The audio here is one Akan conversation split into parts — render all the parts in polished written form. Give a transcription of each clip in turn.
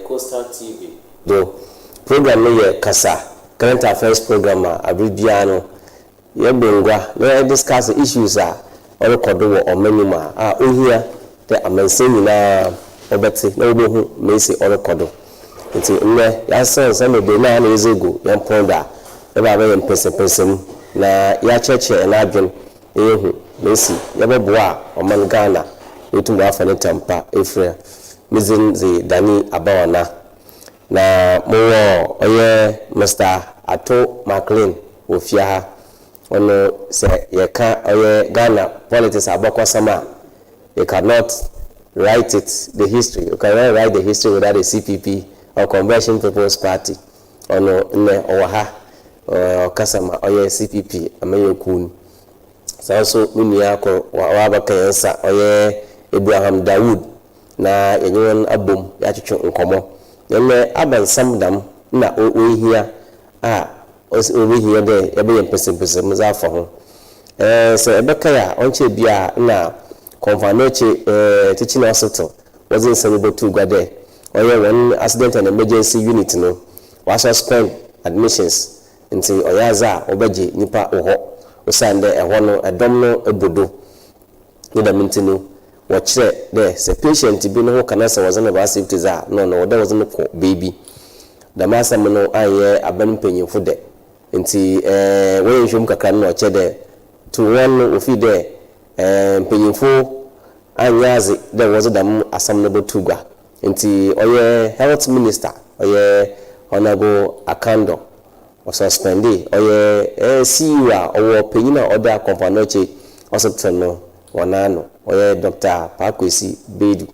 Coastal TV. Do program no Kasa current affairs program abribiano yebengwa na discuss issues orekodo wo omanima ohia the amansen na obeti na obehu mesi orekodo nti nne ya sense me de na ezego yan ponda e ba be mpesepesem na ya cheche na adwen ehu mesi yebeboa oman Ghana wetu wa fa ne tampa efre mizin ze dani abawana na mowo oye Mr. Ato MACLEAN ofia ono se yeka oye Ghana politics abakwa sama you cannot write the history. You cannot write the history without a CPP or Convention People's Party. Ono ne owaha Kasa ma oye CPP amayekun. So munia ko wabaka yensa oye Abraham DAWOODE na yenyon abom ya chicho nkomo. Yeme abansam dam na ohia ohia de ebe yempesempese muzafa ho. So ebeka ya onche bia na Communicator teaching hospital was in Senator Gade. One accident and emergency unit no was suspend admissions into Oyaza Obeji Nipa Oho Osande a one a domino a bodo Nidamintino watch there say patient to be no cancer was on about safety no there wasn't a baby the master mono aye a ben penny for that into when you show Kakan or cheddar to one of you there penyimfo anyaze there was them assemblable tuga nti oye health minister oye honorable Akando was suspended oye C.E.O or penyina order Communicator hospital no wanano oye Dr. Pakwesi Bedu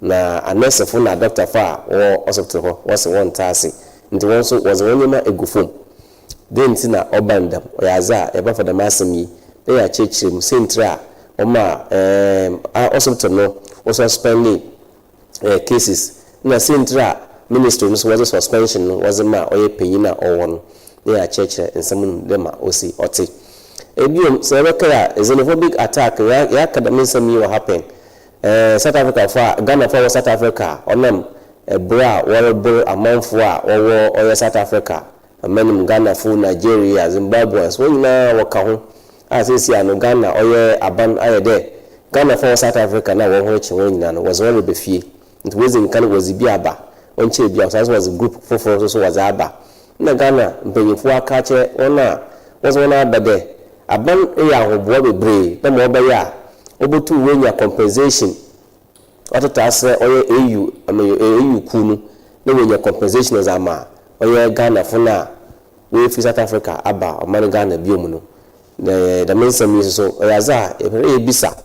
na anese fo na Dr. Fa or hospital was one tasi nti one so was one ma egufom then tina obandam oyaza eba for the masami they are chechim central oma hospital no was suspending cases na central ministry was a suspension was ma oye penyina owon they are chechre nsam dem osi oti ebiom se rekaya xenophobic attack ya academic semi what happen South Africa for Ghana for South Africa onam bra warable amanfo owo oye South Africa amanim Ghana for Nigeria Zimbabwe so nyina waka ho asesi ano Ghana oye aban ayede Ghana for South Africa na wo ho chi wo nyina no was one be fie nti wezi kan was bi aba onche bi so was group for so was aba na Ghana mpanyifo aka che ona was one abade aban ya hobo bebre na mo ba ya obotu wenya compensation ototase oye AU AU kunu na wenya compensation as ama oye Ghana for na we fi South Africa aba o Ghana biom no the main semi so oyaza ebisa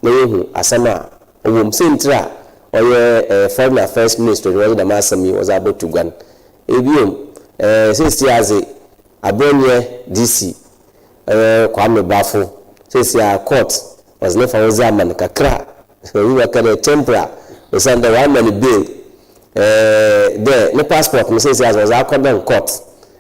na yehu asama owom central oye foreign affairs ministry was the masami was about to gan ebiom since yaze ABRONYE DC kwame bafo since ya court was left for zaman kakra so we were kind of temporary we send the one man bill there no passport me since was according court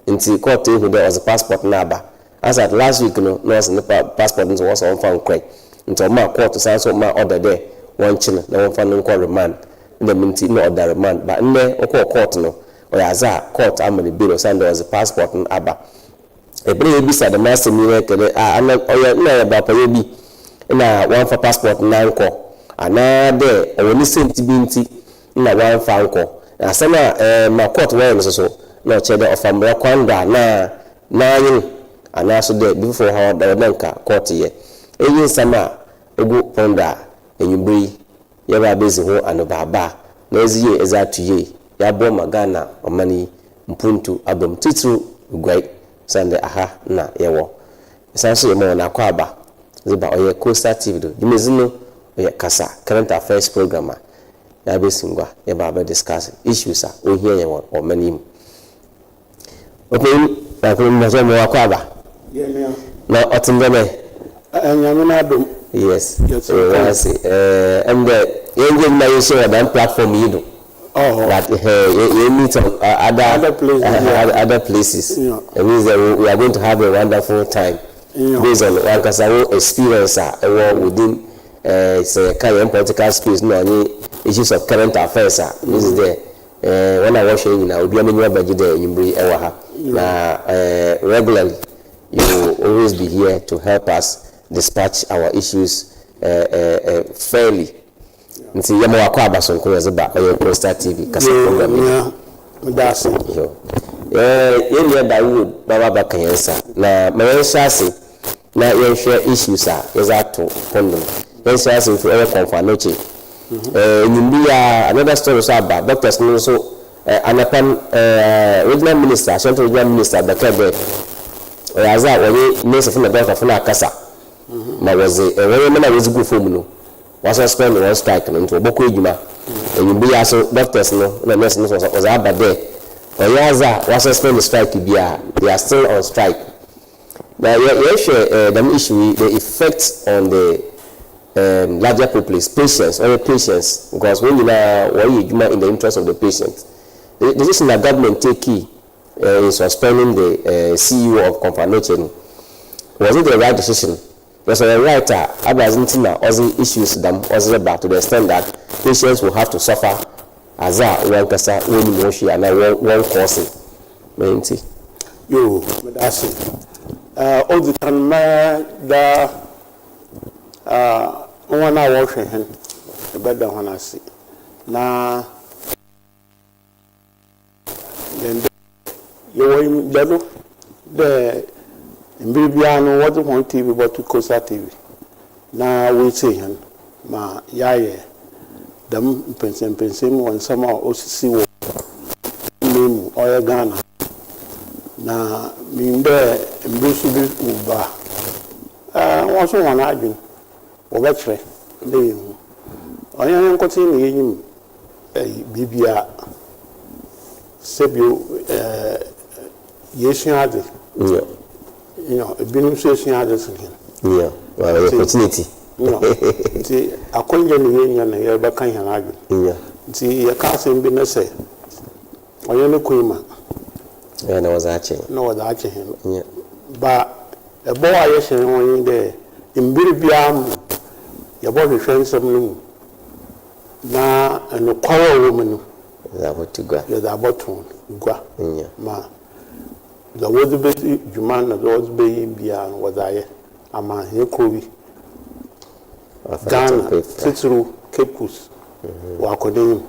into court there was a passport number as at last week no was the passport was on found correct until my court to so my order there one china na one found call remand in the minute no order remand but in there court no or as a court am the bill send there was a passport and aba e bre bi sa the master mi we kede oya na ba pa yebi na one for passport na nko ana de o ni sent binti na one for nko na sama ma court we no so na che de ofamra kwanda na yin ana so de before how da nanka court ye eyin sama egu ponda enyumbri ye ba bezi ho anobaba na eziye ezatuye ya bo magana omani mpuntu abom titru ugwai sande aha na yewo sanso ye mo na kwaba ziba oye Coastal TV do dimezino oye Kasa current affairs program ya besingwa ye ba ba discuss issues o here ye wo omani okay na ko mo so mo kwaba na otindeme anyamina dum yes and the na you share that platform you do but you meet other places yeah. It means that we are going to have a wonderful time based on one Kasa experience within say current political skills no any issues of current affairs is there when I watch you now, be a many budget there in Bri Ewaha. Regularly, you will always be here to help us dispatch our issues fairly. Nti yamo akwa abason ko yezeba oyo Costa TV Kasa program that's yo ye Dawoode baba bakayensa na mayensa se na yenhwe issues a yezato pondo yensa se for KOMFO ANOKYE another story so about doctors no so anapan regional minister central regional minister Bakebe oyaza oye nurse for na doctor for na Kasa ma was when na was go for mu no was suspend one strike no to boko ejuma enyimbia so doctors no na nurse no was aba there oyaza was suspend strike bia they are still on strike now you share the issue the effect on the larger populace patients or patients because when you are ejuma in the interest of the patient the decision that government take key in suspending the CEO of KOMFO ANOKYE was it the right decision? Because a writer, Abazintina, other issues them, other back to the extent that patients will have to suffer as one person, one emotion, and one causing. Mainty. You, that's it. All the time, the one I wash him, the better one I see. Now, then you will the Mbibiano what on TV but to Kasa TV. Now we say him ma yaye them pensem one summer OCC name oil Ghana. Na minde mbusu uba. Also one argument. Obetre dey. Oyan continue yim bibia sebio yesu ade. Yeah. You know, a beneficiation others again. Yeah, well, opportunity. No, see, I couldn't get the union and you're back in an yeah. See, you can't say, be no say. Or you're no queen man. Yeah, no, was actually. No, was actually. Yeah. But a boy, I say, when you're there, in Bilbiam, your body friends of me. Now, and the quarrel woman. That what to go. You're the bottom. Go. Yeah. Ma. The words be Juman, the words be beyond what I am a Yokovi. Ghana, Titru, Cape Coast, Wakodin.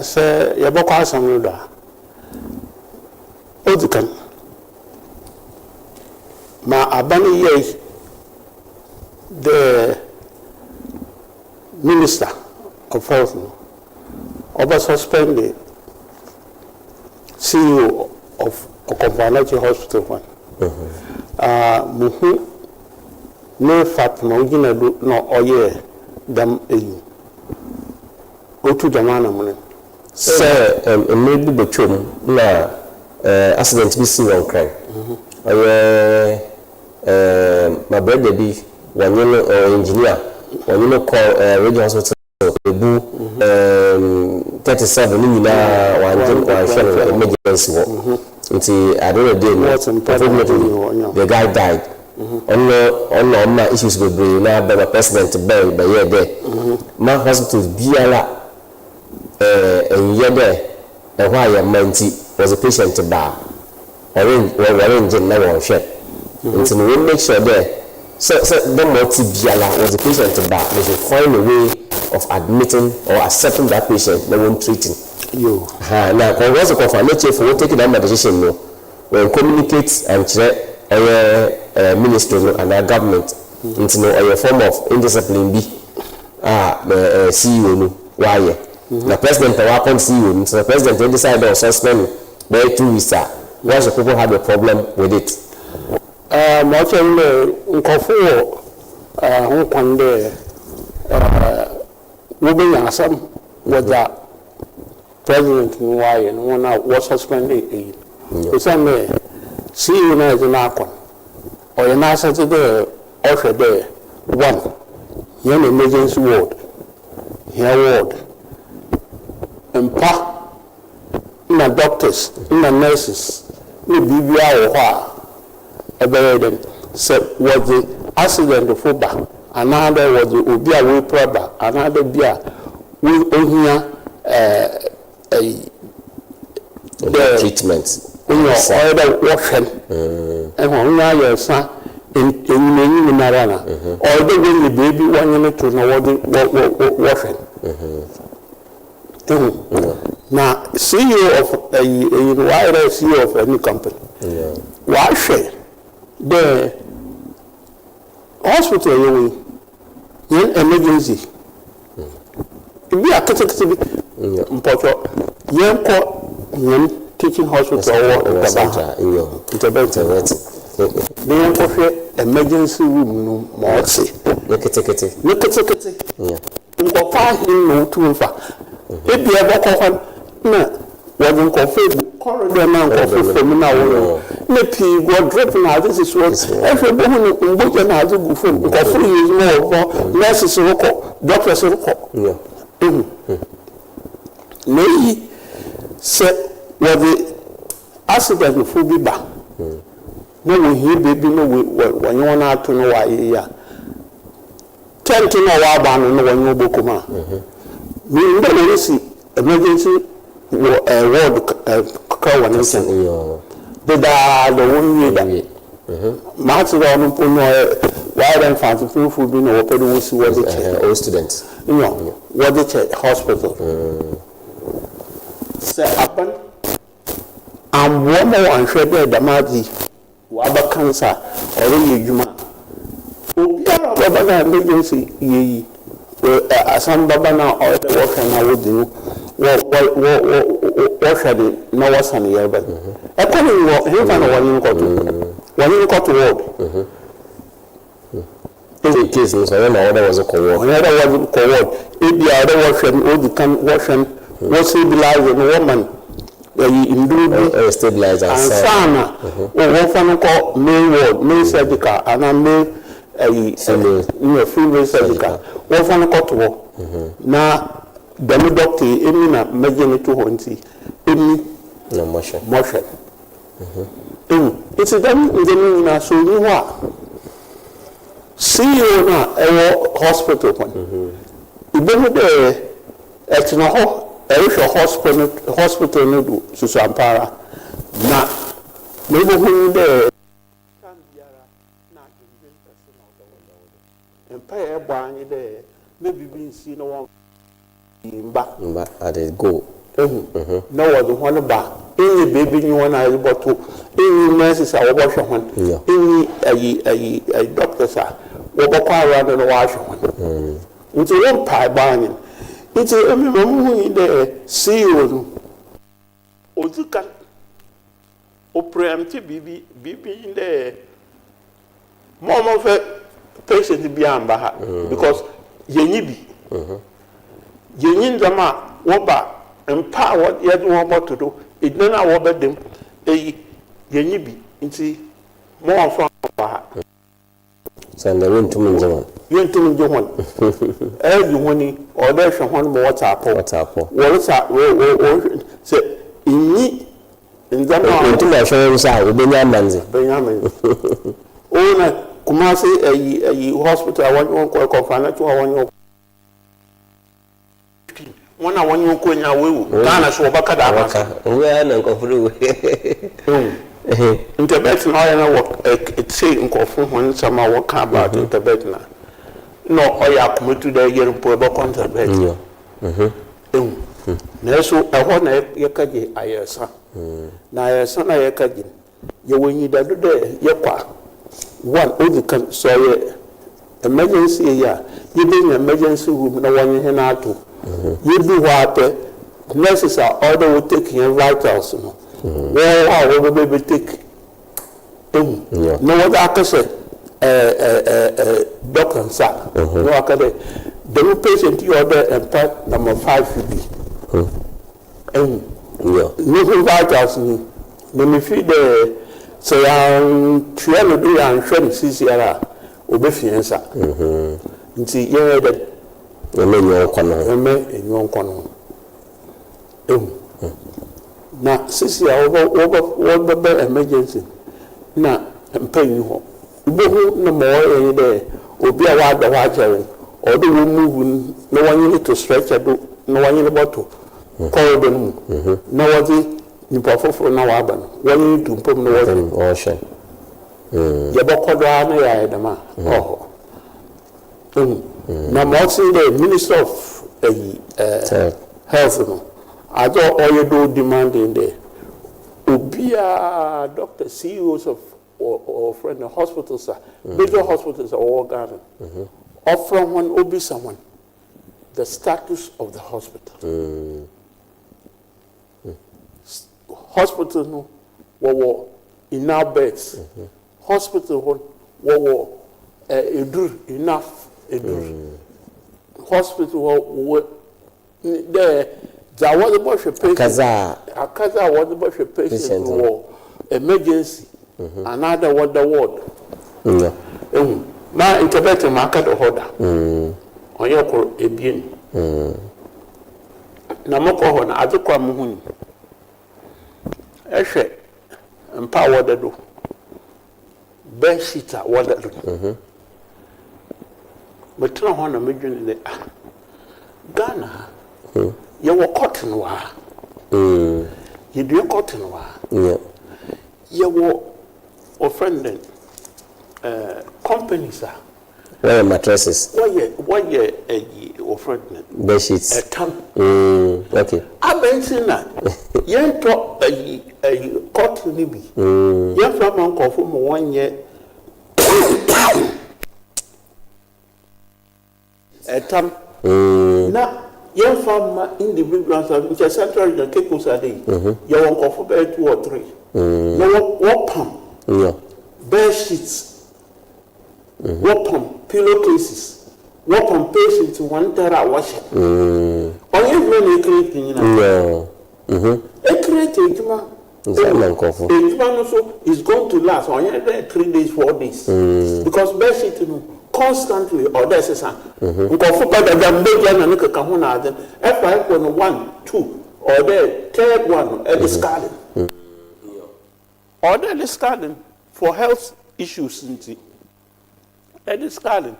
Say, Yaboka Samuda. Odukan. Ma Abani Ye, the Minister of Health, over suspended. C.E.O. of KOMFO ANOKYE Hospital one. Muhu no fat no gina do no oye dam eyu. Go to Jamana money. Sir, maybe between na accident be seen on crime. My brother be one engineer, one call radio hospital. 37 one emergency nti I don't know the guy died on my issues with na the president by here there my hospital biala and here there and why your manti was a patient bar orange na one share nti we make sure there so the multi biala was a patient bar they should find a way of admitting or accepting that patient, they won't treat him. You. Now, once the KOMFO ANOKYE for taking that decision, no, when communicate and check our ministry and our government into a form of indiscipline, be the CEO, no, why? The president, the welcome CEO, so the president they decided to suspend by 2 weeks. Once the people have a problem with it. Much in KOMFO, who can there. Moving some with that president in why and one out was suspended. It's a man. See you now as an icon. Or an answer to the offer there. One, young emergency ward. Here ward. And pa, my doctors, my nurses, the BBI or what, so was the accident of Fuba. Another was the Ubia we proba, another beer we ohia the treatment all the washing and when you son in Narana all the way the baby 1 unit to know what washing now CEO of a CEO of any company why share the hospital you in emergency if you are teaching hospital or emergency room no more say look at no too far if you ever no wasn't confirmed corridor now from now maybe go dropping out this is what everybody in book and has to go for is more nurses doctors maybe say well the accident before be back no we hear baby no when you want to know why yeah 10 to know why ban no when you book ma we don't see emergency ward call one instant the one year March on why then fancy people be no open we see what the all students what the hospital say happen and one more and share the madi waba cancer or juma obiara baba na emergency yi asam baba na all the work na wo dinu wo shade na wasan yerba e ko ni wo he fa na wani ko to ward in case no so na order was a co-ward if the other work all the can work what stabilize the woman you stabilize and sana o fan ko main ward main surgical and main female surgical o fan ko to na dem doctor emi na meje to honti emi na motion it's them in na so ni wa CEO na hospital one ibemu de etno hospital no do susampara na maybe who there can biara na invent person of the empire bani there maybe been see no one imba at the go no one the ba any baby you want to but any nurses are wash one any a doctors are wo kwa around the wash one into one pie bani it's a memory the CEO no ozuka o preemptive bibi in the more of a patient bi amba ha because yenyi bi yenyi ndama wo ba empower yet wo moto do it na wo be dem yenyi bi nti more of ha send the room to me zaman you to me johan you money or there one WhatsApp say inni ndama to my show say we Benjamin o na kuma say hospital one ko confirm to one na one ko nya wewu Ghana so baka da aka we na nkofuru internet na ya na work it say nkofu hon sama work about internet na no oya kometu da yer po be contract na so eho na yekaje ayesa na ayesa na yekaje ye wonyi da do de yekwa one odi kan so ye emergency ya ye be na emergency room na wonye he na ato ye bi wa pe nurses are order will take your vitals no well we be take no what I say doctor sir no akade the patient you order and number 5 should be no vitals no me feed the say try do and show CCR obefiansa nti ye de enyo kono na CCR over emergency na mpayin ho ubohu na mo yen de obi a wa jere or do we move no one need to stretch do no one need bottle corridor na wadi nipa foforo na waba no wani tumpom na wadi ohwe ya bokodo ana ya edama na mo say the minister of health no ajo oyedo demanding there obia doctor CEOs of friend hospitals major hospitals all Ghana offer one obi someone the status of the hospital hospital no wo enough beds hospital wo enough hospital wo there was about patient Kasa was about patient war emergency another what the ward ma interpret market order on your ebien na moko ho na adekwa mo hu ehwe mpa wode do beshita wode do metro ho na medwene de Ghana you were cotton wa you do cotton wa you were offending companies where mattresses what ye offending bed sheets okay abensina yento cotton ni bi ye from uncle from 1 year na your farm individuals in central region Kekosa day you won't go for 2 or 3 no what pump bed sheets what pump pillowcases what pump patients 1 tera wash on you no creating a creative so is going to last on 3 days 4 days because bed sheet constantly or there's a son for better than big and look at Kahuna then if 1 2 or the third one discarding or the discarding for health issues discarding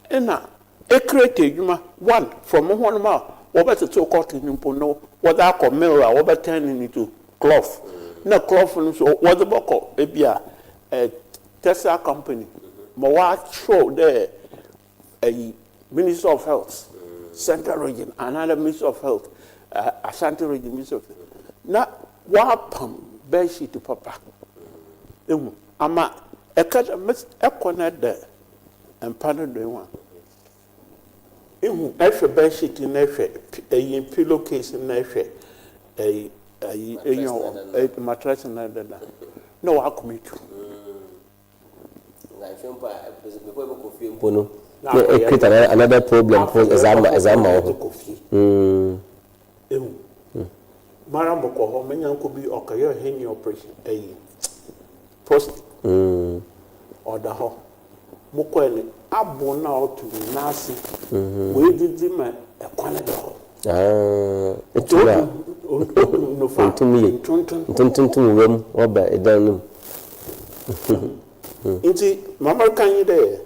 and a creative one from 1 mile what better to court in no what I call mirror what better turning into cloth no cloth so what the book a Tesla company Mawa show there a Minister of Health, Central Region, another Minister of Health, Ashanti Region Minister of Health. Now, wapam beshi to papa. Ama ekada miss ekwona there and panel doing one. Effe beshi to neffe a pillowcase in neffe a mattress and that. No, I commit to. Another problem is Maramoko ho menya ko bi okayo heni operation post or the ho mokwele abona otu nasi we didi ma ekwane do ho no fa tuntum wem oba edan Inti mama kan you there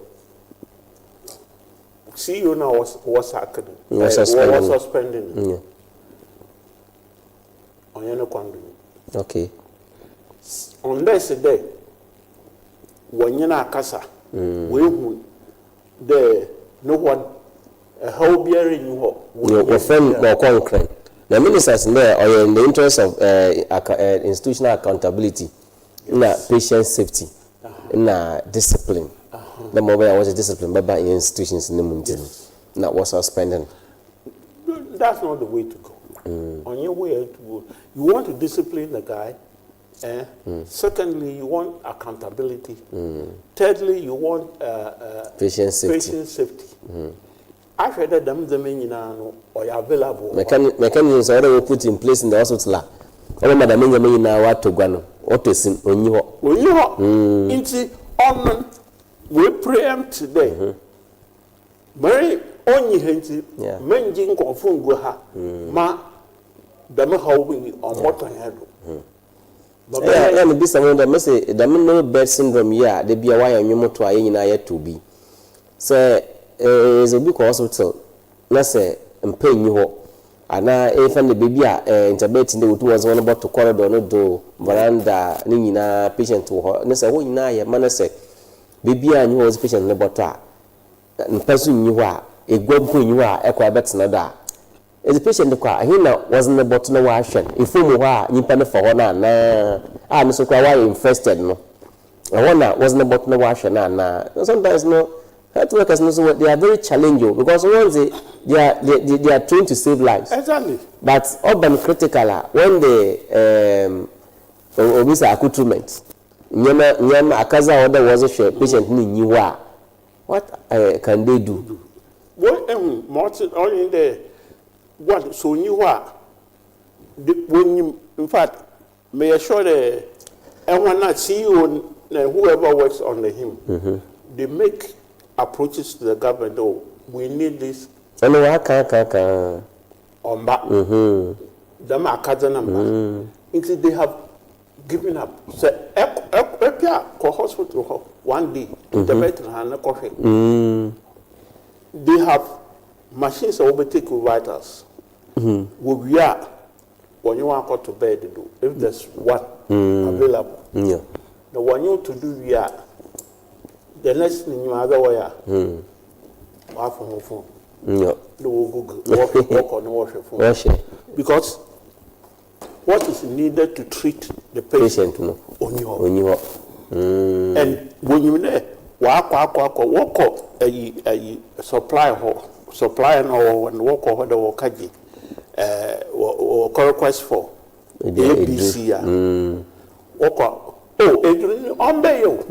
CEO now was sacked was suspended on your kwando okay on this day when you na Kasa we hu there no one how bearing you your friend go concrete the ministers there are in the interest of institutional accountability na patient safety na discipline the mobile was a discipline by institutions in the mountain that was suspended. That's not the way to go. On your way to go, you want to discipline the guy. Secondly, you want accountability. Thirdly, you want patient safety. I heard that them or available. Mechanisms already put in place in the hospital. All madam now what to go what is in into on we preempt today. Mary only hinted menging confirm go ha ma dame how we on what I had. Yeah, and this someone that must say the no bed syndrome yeah they be a why on your motor yet to be. So is a big hospital let's say and paying you ana even the baby intubate in the was one about to corridor no do veranda ni nyina patient wo ne say wo nyina ye man say baby a nyi was patient ne botto a person nyi ho a egwampo nyi ho a ekwa betena da the patient kwa he na wasn't the botto no wa hwen ifomu ho a nyimpa ne fa ho na na a me so kwa wa infested no na wasn't the botto no wa hwen na sometimes no health workers know they are very challenging because once they are trained to save lives. Exactly. But urban critical when they obviously accoutrement. Nyama akaza order was a patient ni nyiwa. What can they do? What all in there? What so nyiwa? When you, in fact, may assure the everyone not CEO whoever works under him, they make approaches to the government. Oh, we need this. And waka on back. Them are number. They have given up. So, ko hospital one day. The veteran coffee. They have machines that overtake vitals. We are when you want to go to bed, do if there's one available. Yeah. The one you to do we are. The next thing you other way, half on phone. No. Google walk on wash your phone. Wash it. Because what is needed to treat the patient no. on your and when you there, walk up a supply no and walk over the wakaji or request for ABC. Walk up. Oh, on bail.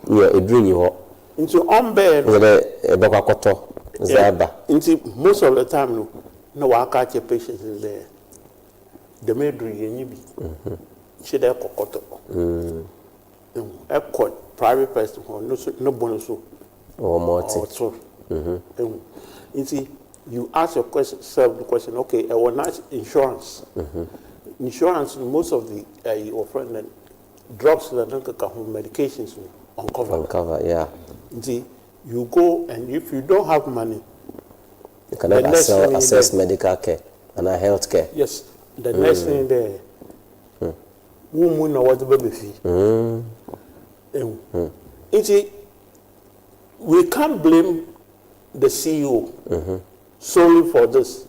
Yeah, a dream you into on bail. A babakoto. Zaba. Into most of the time, no, I catch a patient in there. The maid be. She there cocoto. A court, private person, no bonus or more. Or so. You see, you ask yourself the question, okay, I want not insurance. Insurance, most of the your friend drugs that don't medications uncover, yeah. See, you go and if you don't have money, you cannot access medical care and health care. Yes, the next thing there, woman know what the baby fee. See, we can't blame the CEO solely for this.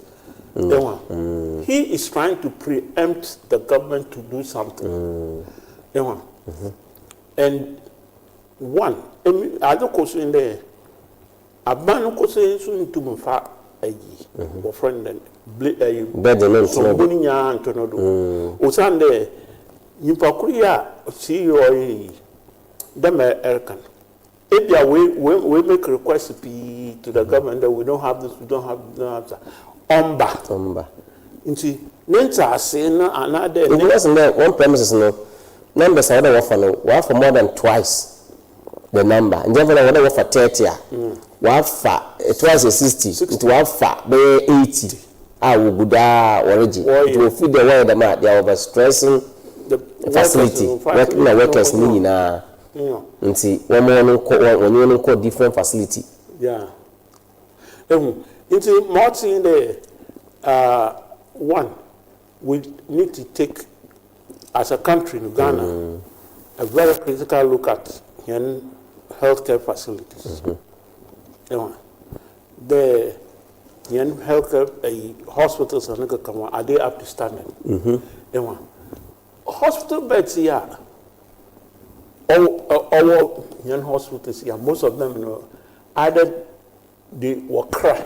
He is trying to preempt the government to do something. And one, I don't go in there. A man goes into my fat a friend and better so Bunia and Tonodo. O Sunday, you Pakuria, C.E.O. them American. If we make requests to the government that we don't have this, we don't have that. Omba. Into Nenta saying another. It wasn't there one premises no. Numbers are for more than twice the number. And then when for 30, it was a 60, it was for 80. I will go down origin. It will feed the way the mat. They are overstressing the facility. Workers need now. And see, one more call different facility. Yeah. Into Martin in there, one, we need to take as a country in Ghana, a very critical look at healthcare facilities. The healthcare hospitals are they up to standard? Hospital beds here, all hospitals here, most of them, either they were cry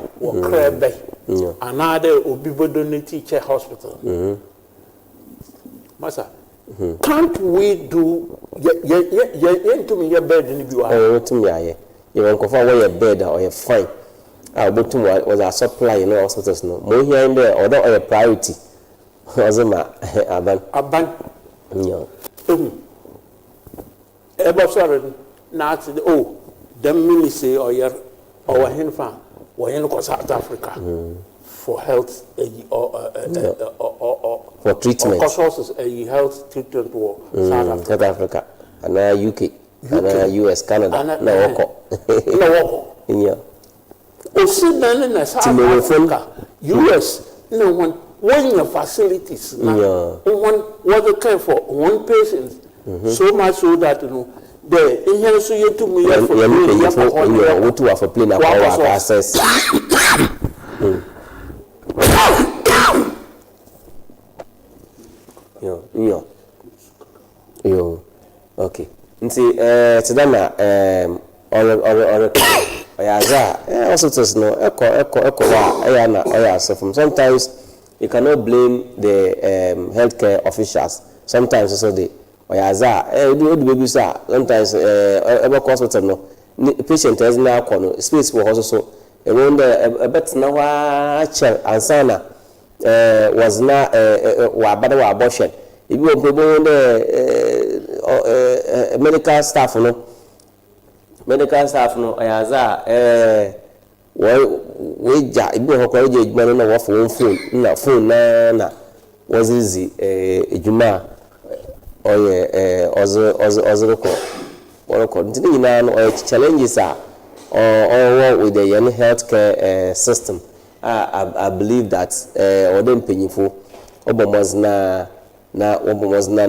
bay, and either Obibo don't teach a hospital. Master, can't we do into me your bed in the oh, to me, you won't confirm where your bed or your fine. I but to was a supply in all sorts no. More here and there, although a priority. Was a aban. No. Sorry, not them ministry or your Hinfa or in South Africa for health for treatment. Resources health treatment for South Africa, and UK, and US, Canada, no. Yeah. South Africa, US, no when your facilities now what care for one patient so much so that the here so you to me for you to have a plane of access. Yo okay nti tedana oyaza also to no eko wa na oyasa from sometimes you cannot blame the healthcare officials sometimes also the oyaza the baby sir sometimes ebe hospital no patient has na akọ space for also e wonder bet na wa chair ansana was na wa bada wa abortion if you go the medical staff no ayaza we ja ibi hokwa je ejuma no na wo phone na was easy ejuma ozo ko ntini nyina no challenges or with the healthcare system I believe that odem penyifo obomozna na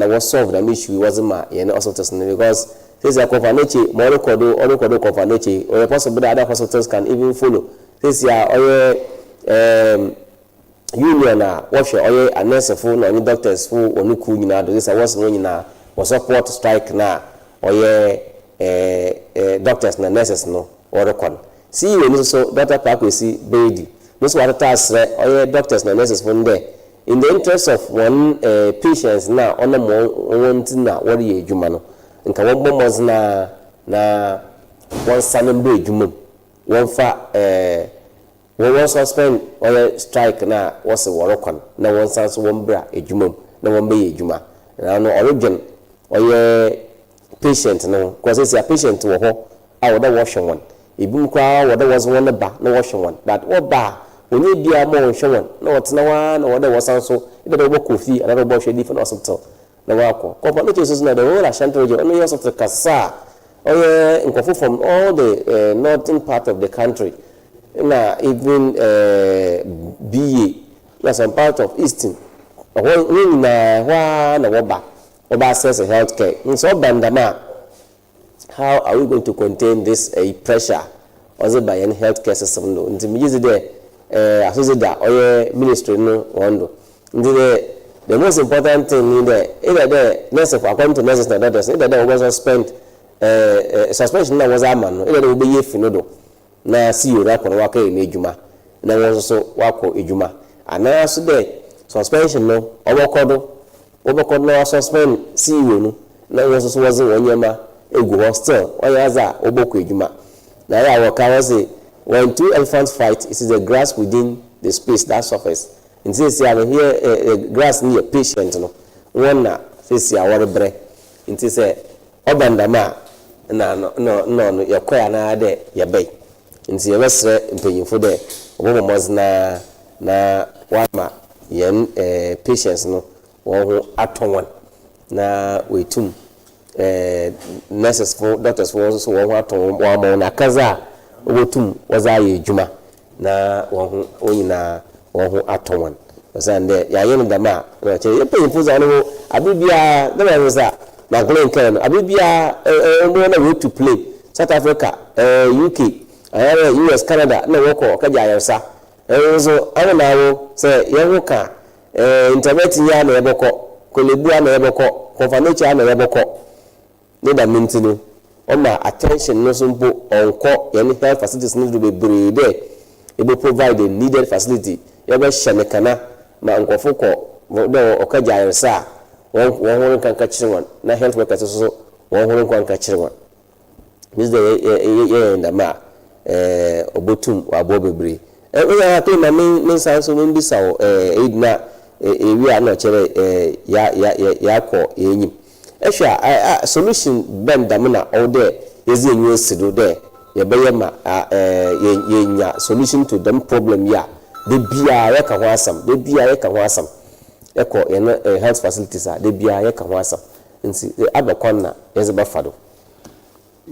was solve the issue wasn't my hospitals because this is Communicator more record Communicator or possible that other hospitals can even follow this year union wash a nurse phone or doctors for onuku nyina do this was no nyina was support strike na doctors and nurses no or record C.E.O so Dr. Pakwesi Bedi those were task doctors and nurses from there in the interest of one patients now on the one na what ye juma no nka won bomos na one sanem be juma one fa one suspend or strike na was a worokon na one sans one bra ejuma na one be ejuma na no origin or patient no cause say a patient wo ho a wo da wash one ibum kwa wo da was one ba na wash one that wo ba onye bia mo hwewon na wotena wa na wode wosan so ide do bokofi ana do bo hwe different hospital na wako Communicator so na the whole Ashanti region only hospital Kasa nkofo from all the northern part of the country na even BA na some part of eastern when na wa na woba access healthcare so bandama how are we going to contain this pressure also by any healthcare system no ntimizi there associate or ministry no wando the most important thing in there either the nurse according to nurses and doctors either they was spend suspension na was aman no either they be yefi no do na C.E.O ra kono waka e ejuma na won so wako ejuma ana so the suspension no obokodo na suspend C.E.O no na won so was wonyema egu hostel oyaza oboko ejuma na ya waka was when two elephants fight, it is the grass within the space that suffers. In this year, here grass near patient, no one this year what bread. In this obandama no your choir na de your bay. In the rest paying for the woman was na wama yen patients no one at one na we tum nurses for doctors for also one at one na kaza obotum wazaye juma na won onyina won atonwan osande ya yen dama na che ye payinfo za no abibia na na za MACLEAN kan abibia no na we to play South Africa UK US Canada na woko kaja yarsa so awona wo se ye woka internet ya na eboko kolebua na eboko Communicator na eboko ne da mintinu oma attention no so mpo onko yani health facilities need to be brede e be provide the needed facility e be shamekana ma nkofo ko do okaja yarsa won horon kan ka chirwan na health workers so won horon kan ka chirwan this the na ma obotum wa bo bebre we ha to na men san so men bisa edna wi ana chere ya ko enyim ehwa solution ben damna all there is a new sido there ye beyema yenya solution to them problem ya de bia ya ka ho asam de bia ya ka ho asam eko health facilities de bia ya ka ho asam nti abakonna yeze bafado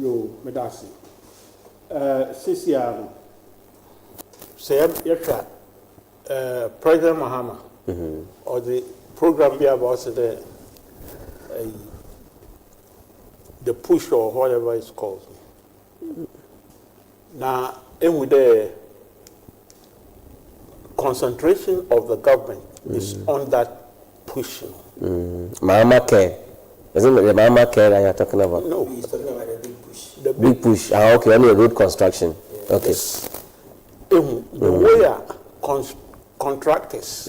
yo medasi sisia se yehwa President Mahama or the program be about the push or whatever it's called. Now, and with the concentration of the government is on that push. Mama care. Isn't it the Mama care that you're talking about? No, he's talking about the big push. The Big push. Ah, okay, only a road construction. Okay. The way contractors,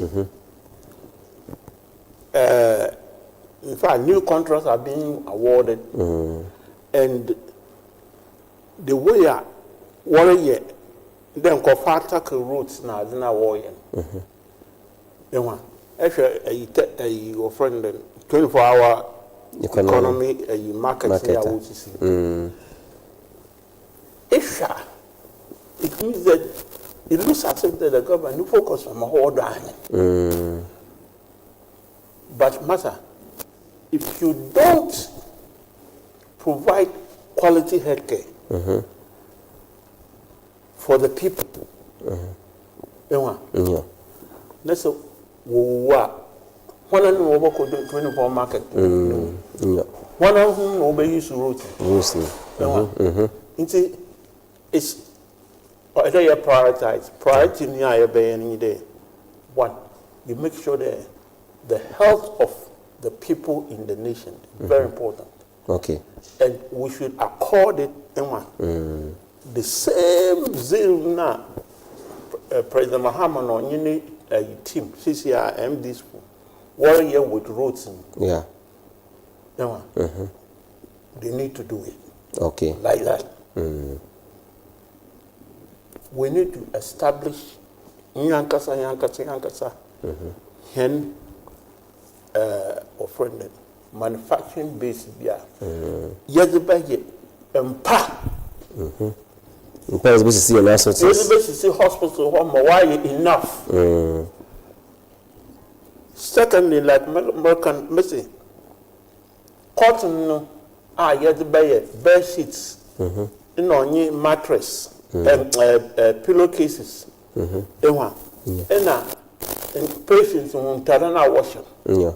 in fact, new contracts are being awarded, and the way warrior then contact routes now is not warrior. Actually, your friend 24-hour economy market here, which is it means that it looks as if the government focus on all that. But matter, if you don't provide quality healthcare for the people, let's say one of them over 24 market, one of them over use route. It's either you prioritize priority in any day. One, you make sure that the health of the people in the nation is very important. Okay. And we should accord it the same zeal now. President Mahama on any team, CCR, MDs, warrior with roads. Yeah. They need to do it. Okay. Like that. We need to establish Yankasa, hen offended manufacturing base beer. Yazibay empa. Because we see an associate. Yazibay hospital home why enough. Secondly, like American missing cotton yazibay bed sheets in mattress. Pillowcases, and patients won't wash them.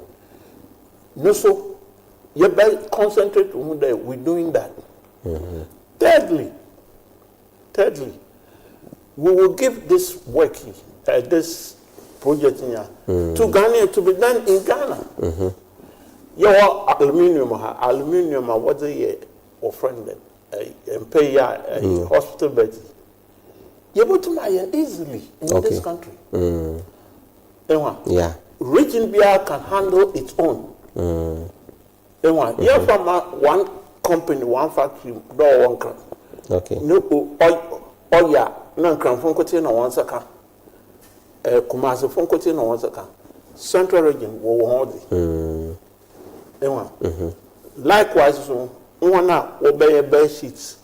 No, so you better concentrate on that. We're doing that. Thirdly, we will give this work, this project here, to Ghana to be done in Ghana. Your aluminium, what they offended. And pay a hospital bed. You're able to buy easily in this country. Yeah. Region BR can handle its own. You're from one company, one factory, one crop. Okay. No, yeah, no crown from Cotina one second. Kumasi from Cotina one second. Central region will hold it. Likewise, so. One now obey bed sheets,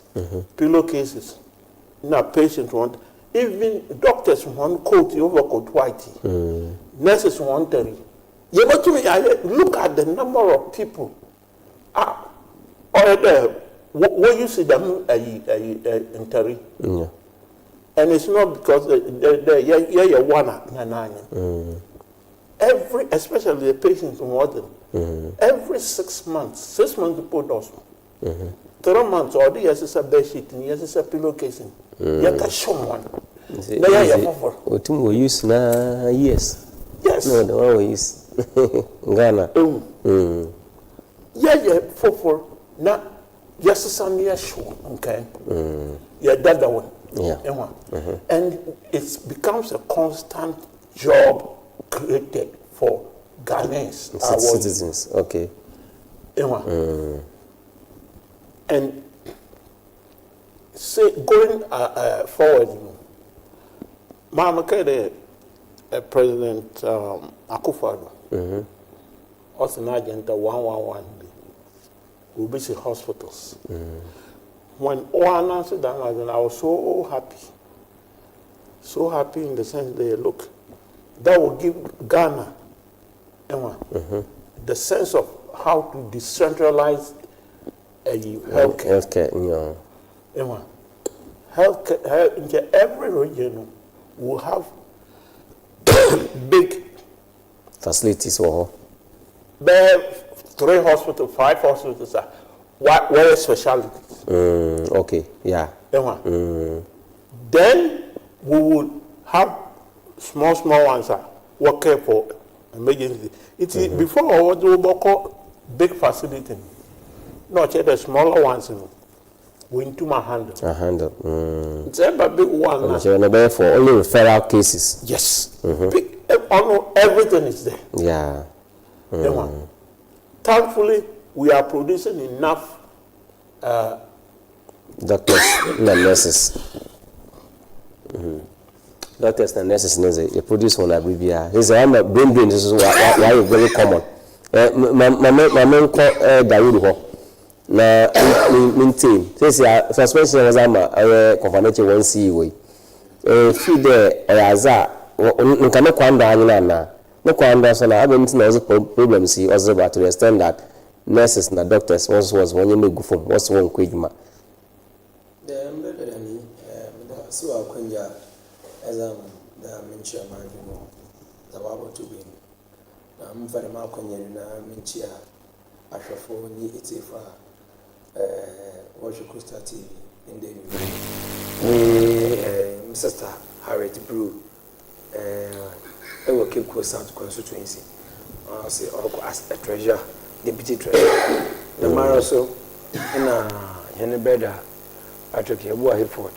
pillowcases. Now patients want, even doctors want coat, overcoat white. Nurses want terry. You go to me, look at the number of people. What you see them in terry. And it's not because they're one. Every, especially the patients want them. Every 6 months, people does. 3 months or the yes is a bed sheet and yes is a pillowcase. You can show one. What we use now? Yes. Yes. No, the one we use Ghana. Yeah, for now. Yes, is a near show. Okay. Yeah, that one. Yeah. And it becomes a constant job created for Ghanaians, citizens. Okay. And say going forward, Mama Kede, President Akufo-Addo, also an agenda 111 will be hospitals. When all announced that, I was so happy in the sense that look, that will give Ghana the sense of how to decentralize healthcare. Healthcare in every region will have big facilities or there 3 hospitals, 5 hospitals are where specialties. Okay, yeah. Then we would have small ones working for emergency. It is before what we call big facility. No, the smaller ones. We into my handle. A handle. It's a big one. For only referral cases. Yes. Big, everything is there. Yeah. Thankfully, we are producing enough doctors and nurses. Doctors and nurses, they produce one abbreviation. It's a brain drain. This is why it's very common. My main call DAWOODE. Na maintain. Say suspension was Communicator 1 C.E.O. Feed there aza nkana kwanda anyina na. No kwanda so na abem tin also problems see also about to extend that nurses and doctors was when you make phone what's one kwejuma. The embedded any so akwanja exam da menchia manjumo da wabo to be na mfare ma akwanya na menchia ahwefo ni itifa what you could start in the Mr. Harriet Brew I will keep close out constituency say as a treasurer deputy treasurer the maraso na hene brother Patrick Yabu Hayford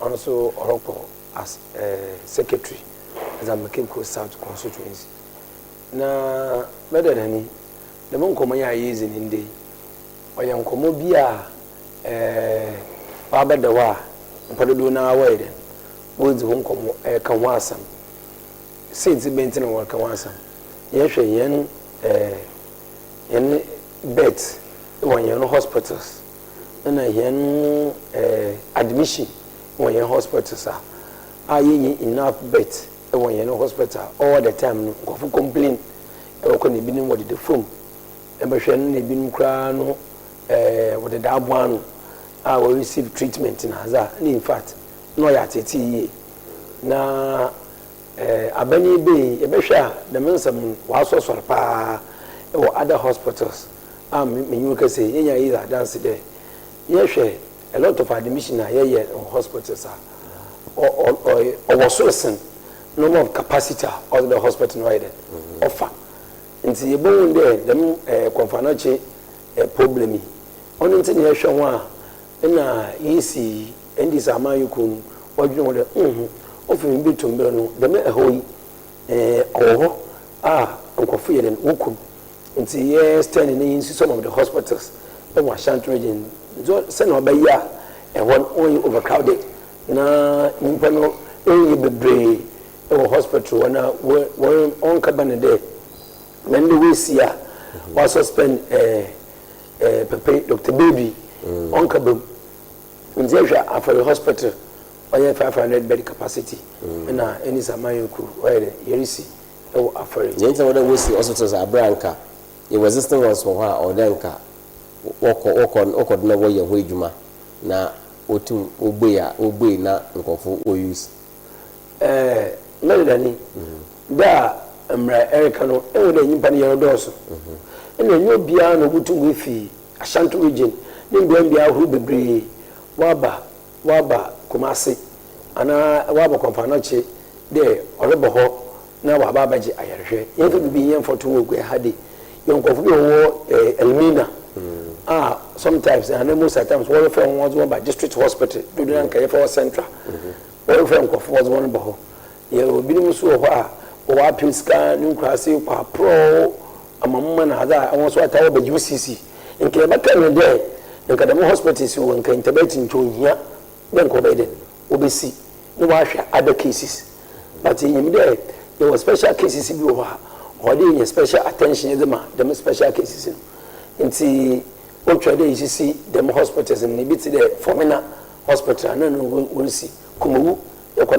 also Oroko as secretary as I'm keep close out constituency na better than the mon come ya using in day oyan komo bia babada wa mpadodo na awede wozi hon komo kan wasam since bentin won kan wasam yehwe yen bet won yen hospitals na yen admission won yen hospitals yin enough bet won yen hospital all the time no kofu complain e ko ne binin wodi the phone e be hwe ne binin kra no with the ABAWANA will receive treatment in Haza. In fact, no yatiti na abani be ebesha the mensam waso sorpa or other hospitals. Me you can say enya either dance there. Yehwe a lot of admission here in hospitals or sourcing no more capacity of the hospital wider offer. Nti yebon there them konfanache problem onu nti ne hwe ho a na yesi endi sama yukun wadwene wo de ofin bi tumbe no de me ehoyi oho nkofu ye den wukum nti ye stand in some of the hospitals in Washington region so send obaya won only overcrowded na nimpa no only bebre hospital na on kabane de when we see was suspend Pepe Dr. Baby on Kabum in Zesha after the hospital on 500 bed capacity and any Samayoku where Yerisi after it. Yes, what we see hospitals are branca. Your resistance was for her or Danka walk on no way your wage na otum obey na nkofo o use Melanie da Erica no e wo da nyimpa ne yerodoso ene nyo bia no butum efi Ashanti region ne ndwan bia hu bebre waba Kumasi ana waba Komfanache de orebo ho na waba abaje ayerhwe yemfa bibi yemfa to wo hade yonkofo bi wo Elmina sometimes and most times one of them was one by district hospital do not care for central one of them was one by you will be so or appeal scan new classy pro a mamma na that I was what I will UCC in Quebec there in Cadamo hospitals who can interpret into here then COVID obc no other cases but in there were special cases or the special attention in the special cases in what you see them hospitals and maybe the Formina hospital and we'll see Kumu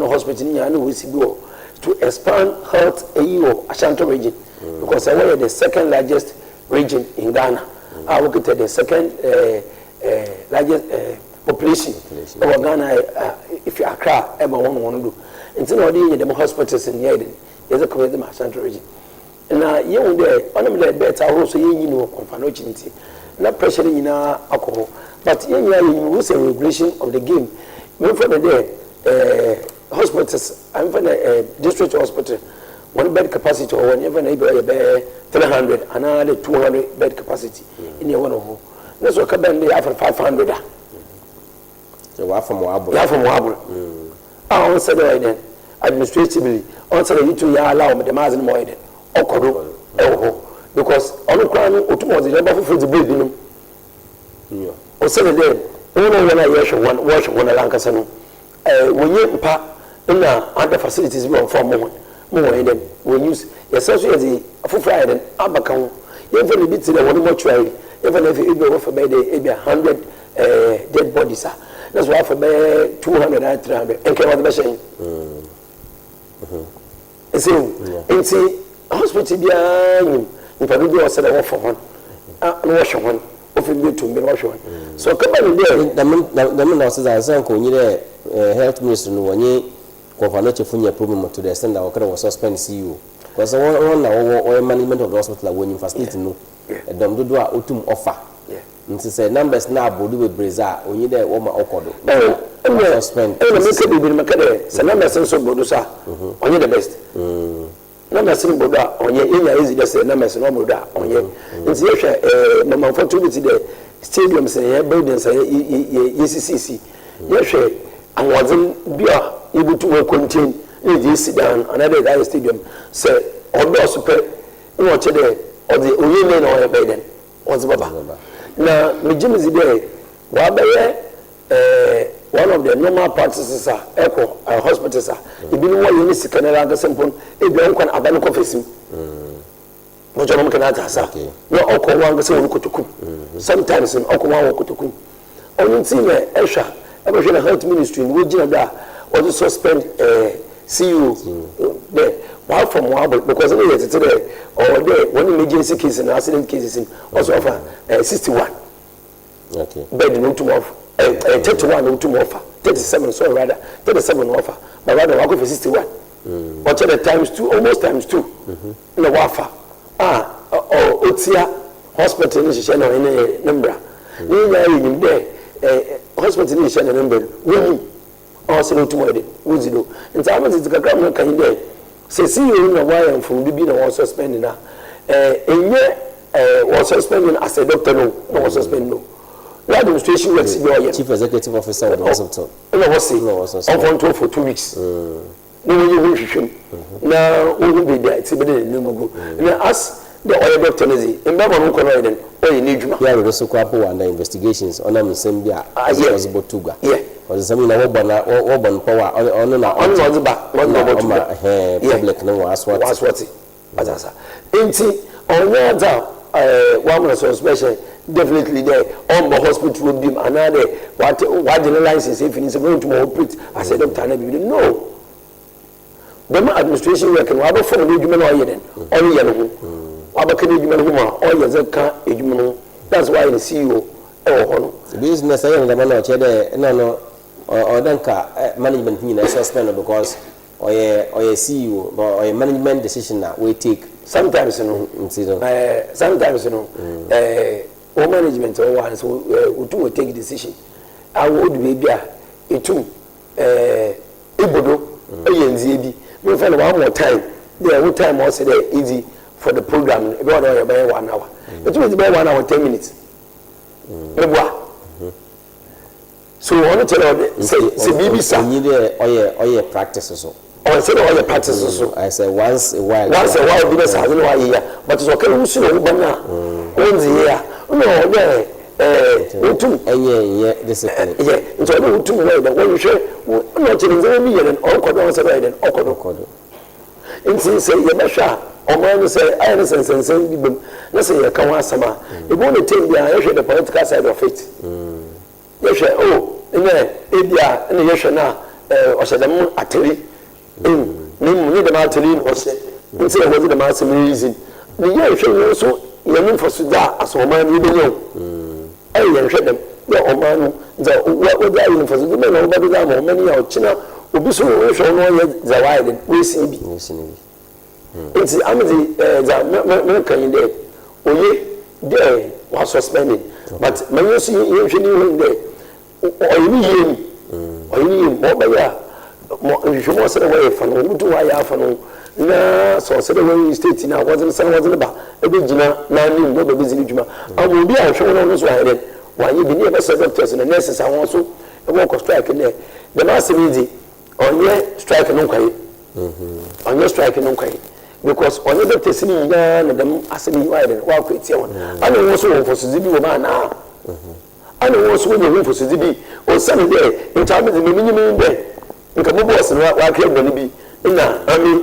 hospital we see go to expand health AEO Ashanti region because I was the second largest region in Ghana. I look at the second largest population of Ghana if you Accra ever one do. Until now the hospitals in here yɛdze kɔmɛ dze ma central region na yɛhu dɛ ɔnam dɛ bɛɛta ahorow so yɛnyi no wɔ kɔmfa no akyi nti na pressure no nyinaa akɔ hɔ but yɛnyina yɛnyim rules and regulation of the game memfa no dɛ hospitals amfa no district hospital one bed capacity or one even maybe 300 another 200 bed capacity in your one of them. That's what can be after 500. So what from Wabur? Yeah, from Wabur. I answer then administratively. Answer you to allow me the Mazin Moiden or Kodo because on the crown was the number for the building. Or say then, only when I wash one Lancasano. When you pack in the other facilities for a moment. More than we use essentially for Friday abakan even a bit to the one mortuary even if it be for maybe 100 dead bodies that's why for 200 and 300 and came out the machine so hospital bia you probably was said for one wash one of it to be wash one so come on there the minister says I say health minister no one Comfano Chifunya problem to the extent that we suspend C.E.O. Because one management of the hospital when you facility no, a dom do a utum offer. And to say numbers now, Bodu with Breza, when you there, Oma Okodo. Suspend. And the Mr. Bibi Macade, the numbers and so Bodusa, on you the best. Numbers in Boda, on your inner easy, just a numbers and Omoda, on your. It's the number for the stadiums and buildings, ECCC. Yes, and wasn't beer. Able to contain this sit down another guy stadium say although super watch there or the women or a bed what's baba now me gym is there one of the normal practices are echo hospitals are even one unit canada the simple if you can abandon confessing what you can asa no oko one say we kutukum sometimes in oko one kutukum only thing extra every health ministry we gym there or to suspend C.E.O. there. Why from Wabur? Because they are today or there one emergency case and accident cases in also offer 61. Okay. Bed no to offer 31 no to offer 37 so rather 37 offer but rather walk for 61. Watch the times 2 almost times 2. No offer. Otia hospital in Shishano in a number. In there hospital in Shishano number. Also to my Uzido. And time is the government can there. Say C.E.O. in a while from Bibi was suspending now. And yet was suspending as a doctor no was suspended no. The administration works in your chief executive officer of the hospital. No was sick. On for 2 weeks. No you will him. Now we will be there. It's better than no. And as the other doctor is in Babylon Corridor or in Nijuma. Yeah, we also couple under investigations on them Sambia as possible Tuga. Yeah. Or something about urban power on the back, one public no was what Inti on one was so special, definitely there on the hospital would be another what the license if it's going to operate as a doctor. No. The administration work and what from the human or that's why the C.E.O. Business I don't know or don't management suspend because or a C.E.O. or a management decision that we take sometimes sometimes or management or one so we take decision I would be it too Ibodo ANZB we find one more time there one time also there easy for the program about 1 hour it will be 1 hour 10 minutes so I want to tell you say BBC you need or practices so or say all your practices so I say once a while because I don't know here but it's okay we should know once a year no discipline yeah so we too well when you share not in the year and all could say right and all in say you measure or man say I understand send people let's say you come once sama you want to take the political side of it yes ebia na yehwe na osedem ateli ni mu dem ateli o se nti e wo dem asem reason ni yehwe no so yenim for suda asoma ni be nyo yehwe dem ya omanu za wo da yenim for suda me na wo ba da mo mani ya o china obi so wo hwe no ye za wide we sin bi It's I'm the kind there. Oye there was suspended, but when you see you there, or you what by ya, if you want to away from who do I have no na so say the way state now wasn't about every jina na ni no be busy juma. I will be a show no so ahead. Why you be near the doctors and the nurses are also a work of strike in there. The mass easy on your strike no kwai. On your strike no kwai. Because on the testing and them asking wide and walk with you. I don't also for Suzuki woman now. I don't also win for Suzuki or Sunday in time of the minimum day. In Kabubos and what can be in I mean,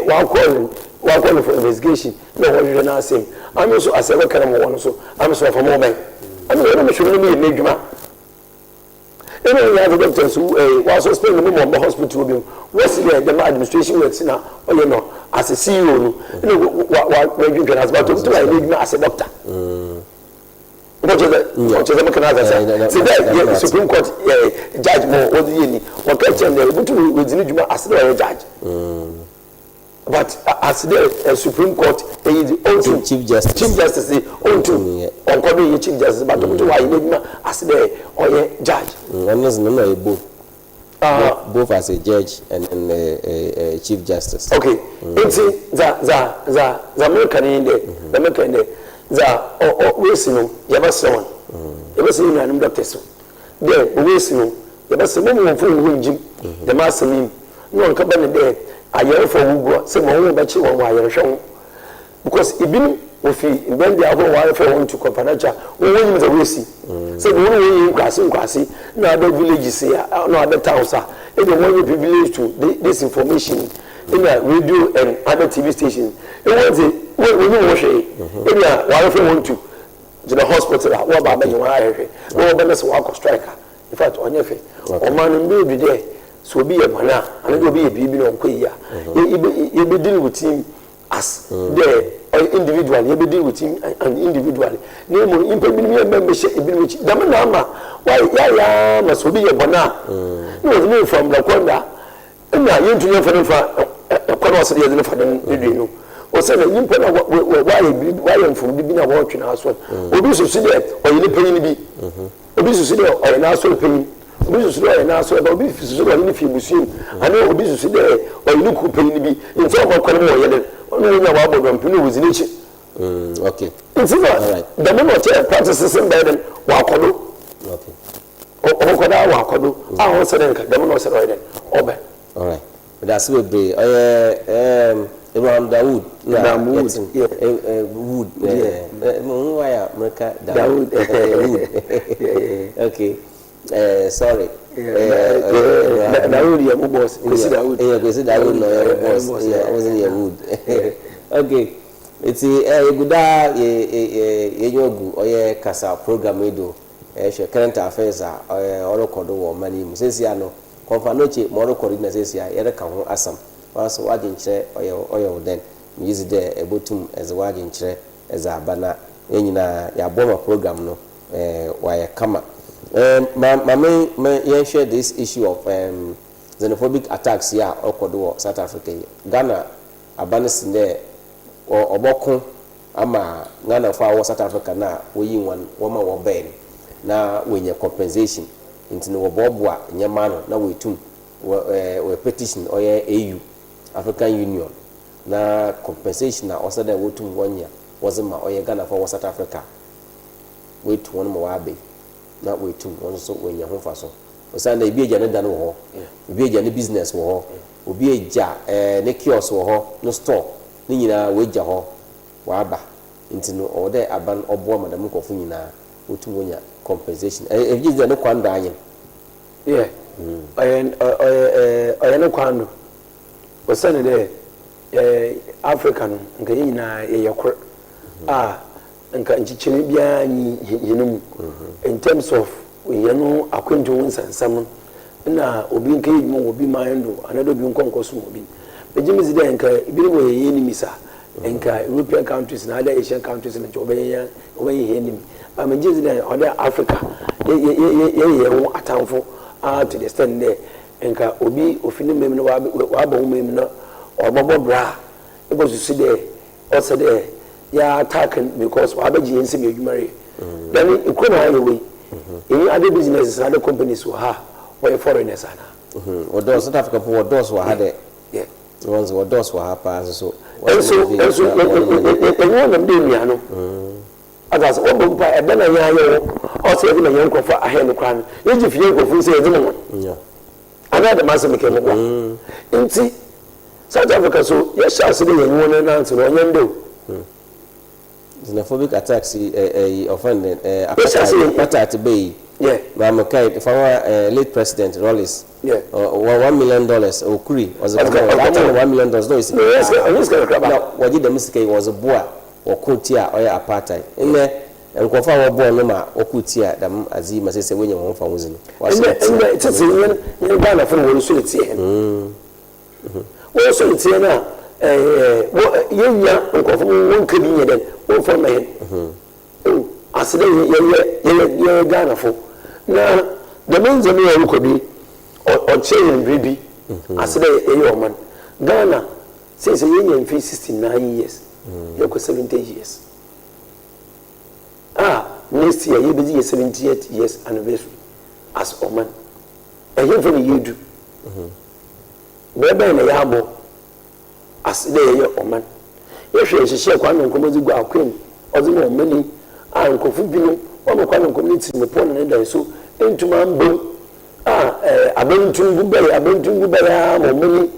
while calling for investigation. No one you are saying. I'm also as a kind of one, so I'm so for moment. I'm not sure to be a major. Even have doctors who was spending the moment hospital with him. What's the administration works now? Or you know, as a CEO, you know what you can ask about to as a doctor. What is the mechanism? See that Supreme Court judgment was the what can they with as a judge. But as the Supreme Court, Chief Justice, on Chief Justice, but why as the judge. Both as a judge and a Chief Justice. Okay, it's the American in there, the American there, the Wilson, Yabason, Yabason and doctors. There, Wilson, Yabason, from Jim, the master name, no company there. I hear for Google, some more but you wire show. Because if you when they are wire for one to Companacha, we win the Wissy. So the only classy, no other villages here, no other towns are. If you want to privilege to this information in a radio and other TV stations, it was it when you wash it. If you are wire for one to the hospital, what about you wire? No one is walk striker. In fact, on your face, or man will be there. So be a mana, and it will be a baby on Koya. You be dealing with him as there individually, you be dealing with him and individually. Name will implement membership in which Damanama, why, must be a bana. No, no, from the corner. And now you to know for a colossal year for them, you know. Or send an implement why I'm from being a watching us one. Or do you see that, or you pay me? Or do you see that, or an asshole paying? Obisu there na so about obisu there ni fi busuim ani obisu there or you look pay ni bi in so about kwani mo yele onu nya wa bodon pinu wuzi ni chi okay it's right the moment practices in there wa kodo okay o koda wa kodo a ho se den ka the moment se right then obe all right but that's we be Abraham Dawoode Wood why America Dawoode okay sorry. Dawoode, your boss. Dawoode, no, your boss. Yeah, I wasn't your wood. Okay. It's a good Kasa program do. Current affairs are all record or money. Says no. Confanoche, more coordinator says ya. Come asam. Was wagging chair or then use there a bottom as a wagging chair as a banner. Enina ya bomber program no. Why come up. My share this issue of xenophobic attacks here or South Africa. Ghana abanis there or Oboko ama Ghana for South Africa now we one woman or ben now when your compensation into no bobwa nyamano now we too we petition or AU African Union na compensation na also there we too 1 year wasn't my or Ghana for South Africa wait one more be na we too also when your home for so osan na bi eja ne dan wo ho bi eja ne business wo ho obi eja ne kiosk wo ho no store ni nyina we eja ho wa aba ntino o de aban obo madam kofu nyina otu wonya compensation e ji de ne kwanda anyen yeah ne kwando osan de African nka nyina ye yakor nka nchichiri bia yinum in terms of yenu akwento nsansam na obi nka yidum obi mayendo anado bi nkonkoso obi bejimizi de nka ibiri wo ye ni misa nka European countries na other Asian countries na obeye ye ni ba mejizi de other Africa ye wo atamfo to the extent there nka obi ofini mem no wa ba wo mem no obobo bra because you see there also there ya attacking because abaji yense me adwumare then ikona anyway any other businesses other companies were ha or foreigners ana odo South Africa for odos were had yeah ones odos were ha so anyone of them ya no others what go by na ya yo also even na yanko for ahen kwan you fie go fu say edimo yeah another massive make mo nti South Africa so yes as dey yanwo na nso no nyendo xenophobic attacks offended apartheid bay yeah Mamukai the former late president Rollins yeah $1 million okuri was a $1 million no is now what did the mistake was a boy or kutia or apartheid in there and confirm boy no ma okutia dam azima say when you want for wuzin was it is in Ghana for we so it here we so it here na yenya nkofo won kabi nyeden won for my aside ye Ghana for na the means me ya ukobi o chain bibi aside ye oman Ghana since yenya 69 years you go 70 years next year you be 78 years anniversary as oman and you for you do bebe na ya bo aside ye oman ye hwe hye kwa no nkomozi gwa akwen ozimo omani ankofu binu won kwa no community me pon na dan so entuma mbom abentungu be ya momani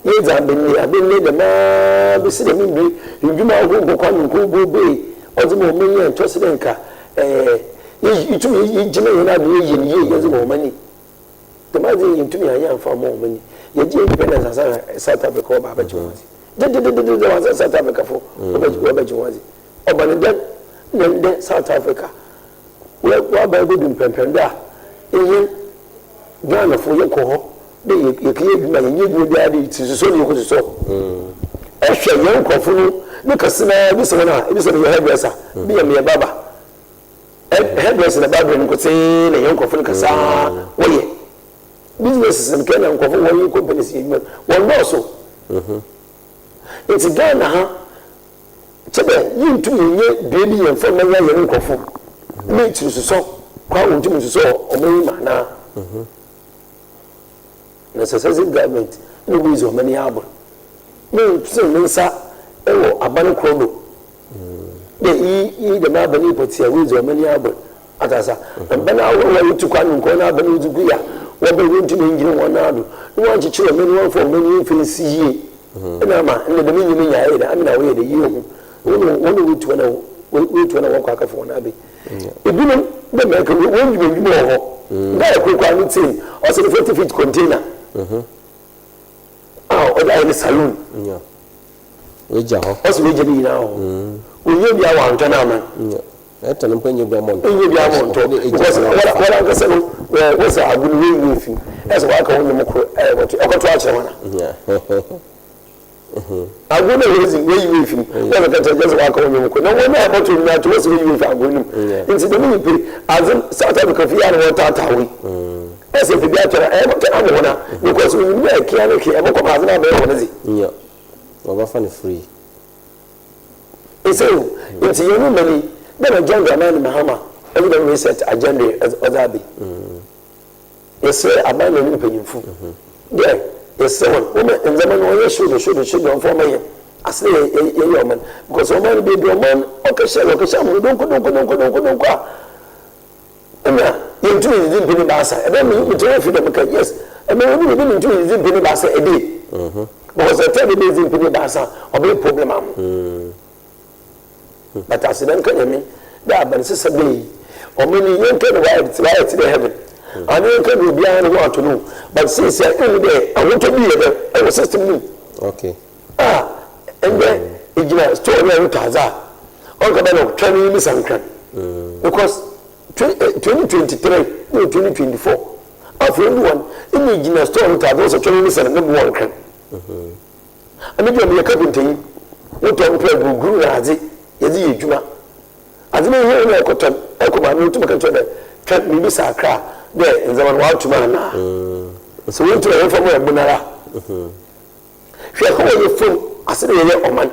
ye za benni abenni de ma bi se de mimbi nduma ogo kwa no nkobo be ozimo omani entosidenka itumi yijime yana de ye ozimo omani de ma de itumi anya mfa mo omani ye je independence asa South Africa o baba jiwazi de was South Africa for baba jiwazi obaniden nende South Africa we ba go dum pempenda eyin Ghana for ye ko ho de ye kiye duma ye duma bia de ti so ne ko so ehwe ye nkofo no ne kasena bi so na bi so ye hairdresser bi ye me baba hairdresser na baba ne ko te ne ye nkofo ne kasa wo ye businesses and Ghana nkofo wo ye companies ye won no so it's Ghana ha chebe yintu yenye baby yen for na ya yen nkofo me ti so kwa wontu so omeyi mana na successive government no be so many abo me so nsa ewo abane krodo de yi de ma bani potia we so many abo atasa bana wo yitu kwa nko na bani uzugu ya wo be wontu ngire wona ado no wanchi chire many one for many fancy ye na ma ne de minyi nya ye da amina we de yi hu wono witu na wo kwa kafo na be ebinum de me ka won djuma ho ga ko kwa ni tin o se 40 feet container o da ni saloon we ja ho o se we je ni na ho o ye bia wa ntwa na ma eto no penye bia monto ye bia monto because wala ga se no we se agunu we fi e se wa ka won mo ko what o ko to a chere wana agunu we fi wala ga se just wa ka won mo ko no we na about to na to we se we fi agunu nti de mi pe azin South Africa fi ya no water tawe ese fi bia chere e mo te na mo na because we ni e kia no ke e mo ko azin abe wona zi yeah we fa ni free ese nti you know many then John Dramani Mahama every day reset agenda as other be yes abana ni penyimfu there yes one woman in zaman no should on for me as ye man because woman be man okasha mo don ko ena ye ntu ni din basa e be me to fi dem ka yes e me we be ntu ni din basa e dey because the third day din basa obe problem am but as them can mean that but sister be or many you can right to the heaven and you can be behind what to know but since every day I want to be there I was system okay and then it just story with Kasa on the 20 minutes because 2023 no 2024 after everyone in the story with Kasa 20 minutes and number one can and if you are carpenter what to play guru razi yezi yejuma azime he na ekoton ekoma no tuma kan chode kan mi bi sakra de nzaman wa tuma na so won to e fo mo ebunara hwe ko ye fo asere ye oman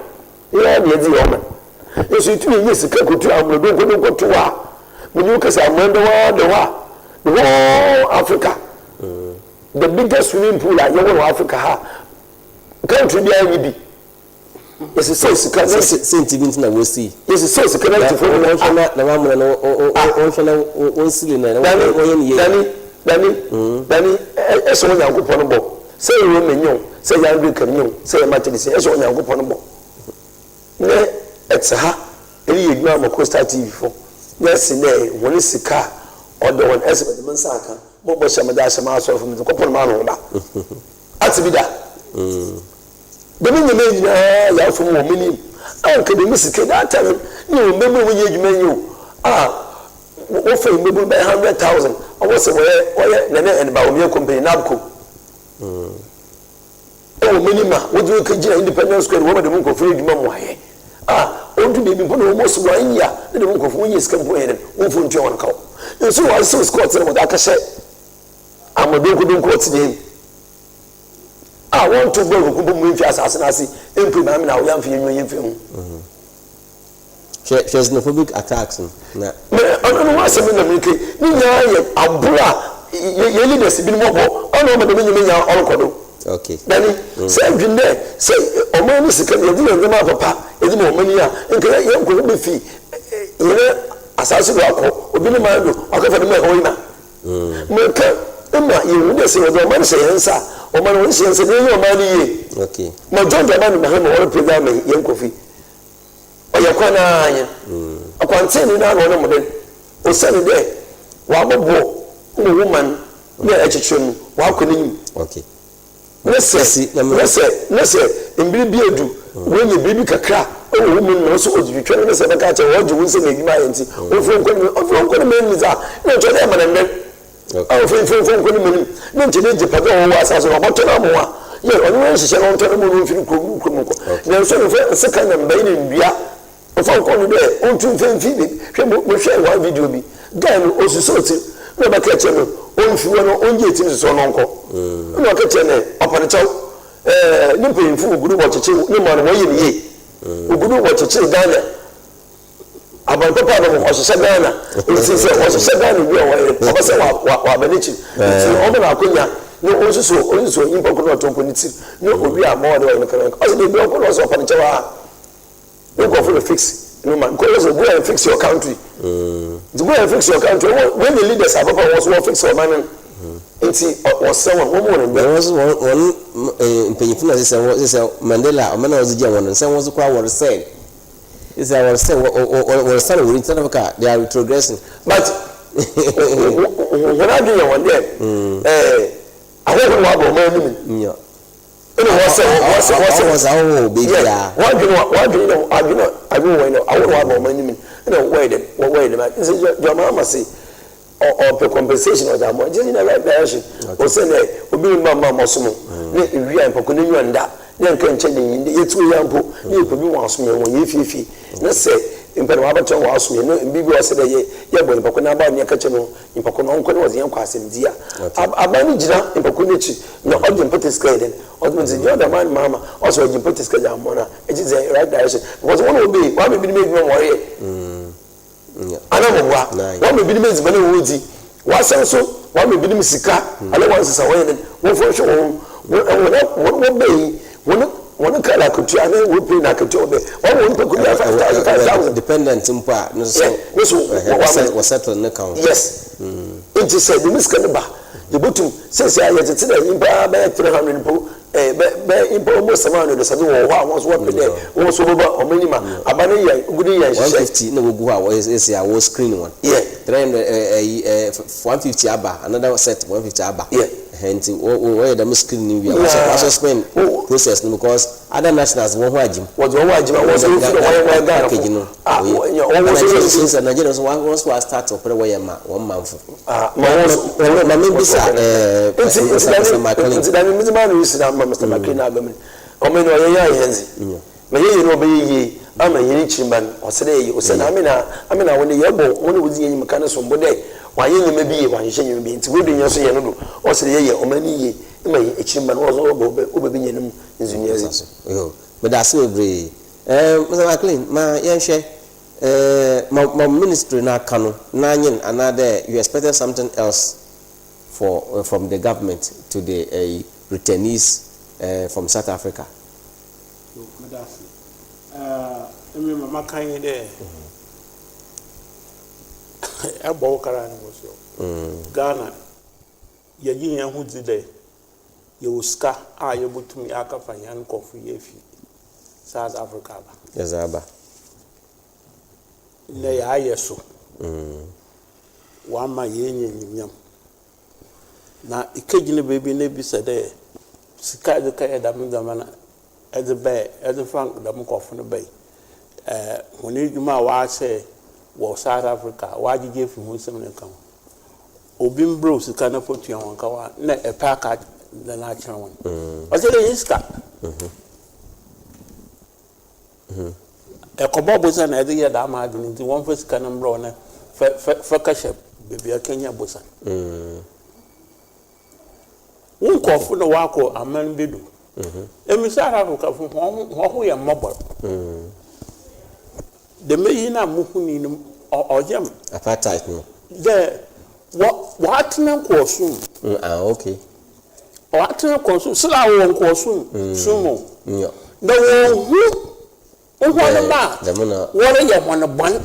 ye de di oman yesu tu ye sika kotu amrodo ko to wa munyu kasa amanda wa de wa the whole Africa the biggest swimming pool at Yogo Africa ha country bi ayi bi yes so sika senti bi na we see yes so sika na to for na wa mo na on sili na dani eso nya nkopon bo say we menyo say ya ngre kanyo say ya matedisi eso nya nkopon bo ne etha eri yedwa mo Costa TV fo yes ne woni sika odo won esebe de nsaka mo bo shama da shama so fo mi nkopon ma no ba atibida de mi nyina ya fo mo mini anka de mi sika da tan ni o memo wo ye djuma nyo wo fe mebo by 100,000 I was away nene and ba o company nabco o minima wo do ka gina independent square wo de mo ko free djuma mo aye o do be bi bo no mo so 1 year de mo ko fo yin sika mpo yen wo fo ntwe won ka o so wa so scott na mo da ka she amodo ko ti dem want to go ko mo mfi asase na ase empi ma me na wo yam fi enyo yin fi hu xenophobic attacks na ono wa se me na mike ni nya ye abura ye leaders bi mo bo ono ma de me nya onkodo okay dani say dwinde say omo ni sika ye di nze ma papa ye di mo mani a nke ye nko be fi ye asase do akọ obi ni ma do akafa de me ho ina me ka ma ye wu de se ye do ma se yensa o ma no se yensa de ye o ma ni ye okay ma jonjo ba ni ma he mo wor program ye nko fi oyakwana anya akwante ni na no mo de o se ni de wa bobo no woman na echichemu wa akoni okay nese mbiri bi edu wenye bibi kakra o woman no so odwitwe no se beka che wo ju wonse na edwuma yenti ofo nkoni meni za na to de manemme ofo nkoni meni na nche de jepaga wo asase no boto na mo a ye onu wen hihye no nto no mo firi ko na so no fe se kan na mbai ni ndua ofo nkoni de ontu femfi bi hwe mo hwe wa video bi guy no osusoti no beka che no onfi wono onje tim so no nko no ka che ne opanichaw ni pemfu ogudu wo cheche ni mo no wo yi ni ye ogudu wo cheche Ghana aban papa no mo hye Ghana nti se wo hye Ghana bi wo wo se wa banichi nti o be na akonya ni onsuso impo ko no tonko ni ti ni obi a mo de wo kan o se de bi o ko no so opanichaw a you go for the fix no man go and fix your country to go and fix your country when the leaders are papa was fix your man nti was someone one there was one impanyifuna say Mandela o man was je won say was kwa wor say is I was say or say we in South Africa they are retrogressing but when I do one there I want to go man yeah it was our baby yeah what do you know I want to man no wait man this is your mama say or compensation or that just in the right direction o say na obi mama mosomo na ewia empokoni nwanda na nkan chede yinde yetu yampo na ekobi wasomo won yefiefi na say impere wa bacho wasomo no bibi o say ye bo empokoni aba ne ka che no empokoni onko ne wozen kwa asemdia abani jira empokoni chi na odin potiska den odin ze joda man mama also odin potiska ja mona it is the right direction because one will be one be make me worry anamwa one be me zibane wodi wasanso one be me sika ale wan sisa wen won fo hwe won won kala kutu ane wo pay na kutu obe won pekuni 5,000 dependent mpa no so was settle na count yes it is said the miska ba the bottom since I had to impa by 300 po be impa almost 700 so wo wa won so wo pay won so ba o minima abane ya gudi ya 150 na go ha is ya wo screen one yeah 300 150 aba another set 150 aba yeah hence where the screen ni we also spend process because other nationals won ho agim was won agim was so won package no almost Nigeria so once we start to pray where ma one month ma me bisa Mr. MACLEAN nti da me mizima no isi na Mr. MACLEAN abam o me no ye yenzi me ye no be ye ama ye chimban o se dey o se na amina woni ye bo woni wuzi ye nyimka ne so mbo dey wa ye nyima bi ye wa ye nyima bi nti we do nya so ye no do o se ye o mani ye ma ye chimban o so bo be nyanum nzunyezi yo but that's so brave. Mr. McLean, ma yenhwe my ministry na kanu na yin another you expected something else for from the government to the returnees from South Africa. Mama kind there. Abawakara was Ghana. Yayin who did there. You ska you able to me aka fanyan kofu yefi South Africa. Yes, Abba. Ne ya yeso. Wa ma yenye nyam. Na ikejine baby ne bi sede sika de ka da me zamana ede be ede frank da me kofu ne be when ejuma wa say wo South Africa wa gige fi hu sem ne kan obim bro sika na potu an wanka wa na e pack the natural one. I said iska. E ko bobo san e de ya da ma adu nti won fa sika na mbro na fa kashe bebi akenya bosan. Won ko fu no wa ko aman bedu. Emi South Africa fu ho ya mobile. The me na muhuni no ojem apartheid no. The what na ko sun. Okay. What na ko sun sila won ko sun sumo. Yeah. The who ba. The mona. What ya wana ban.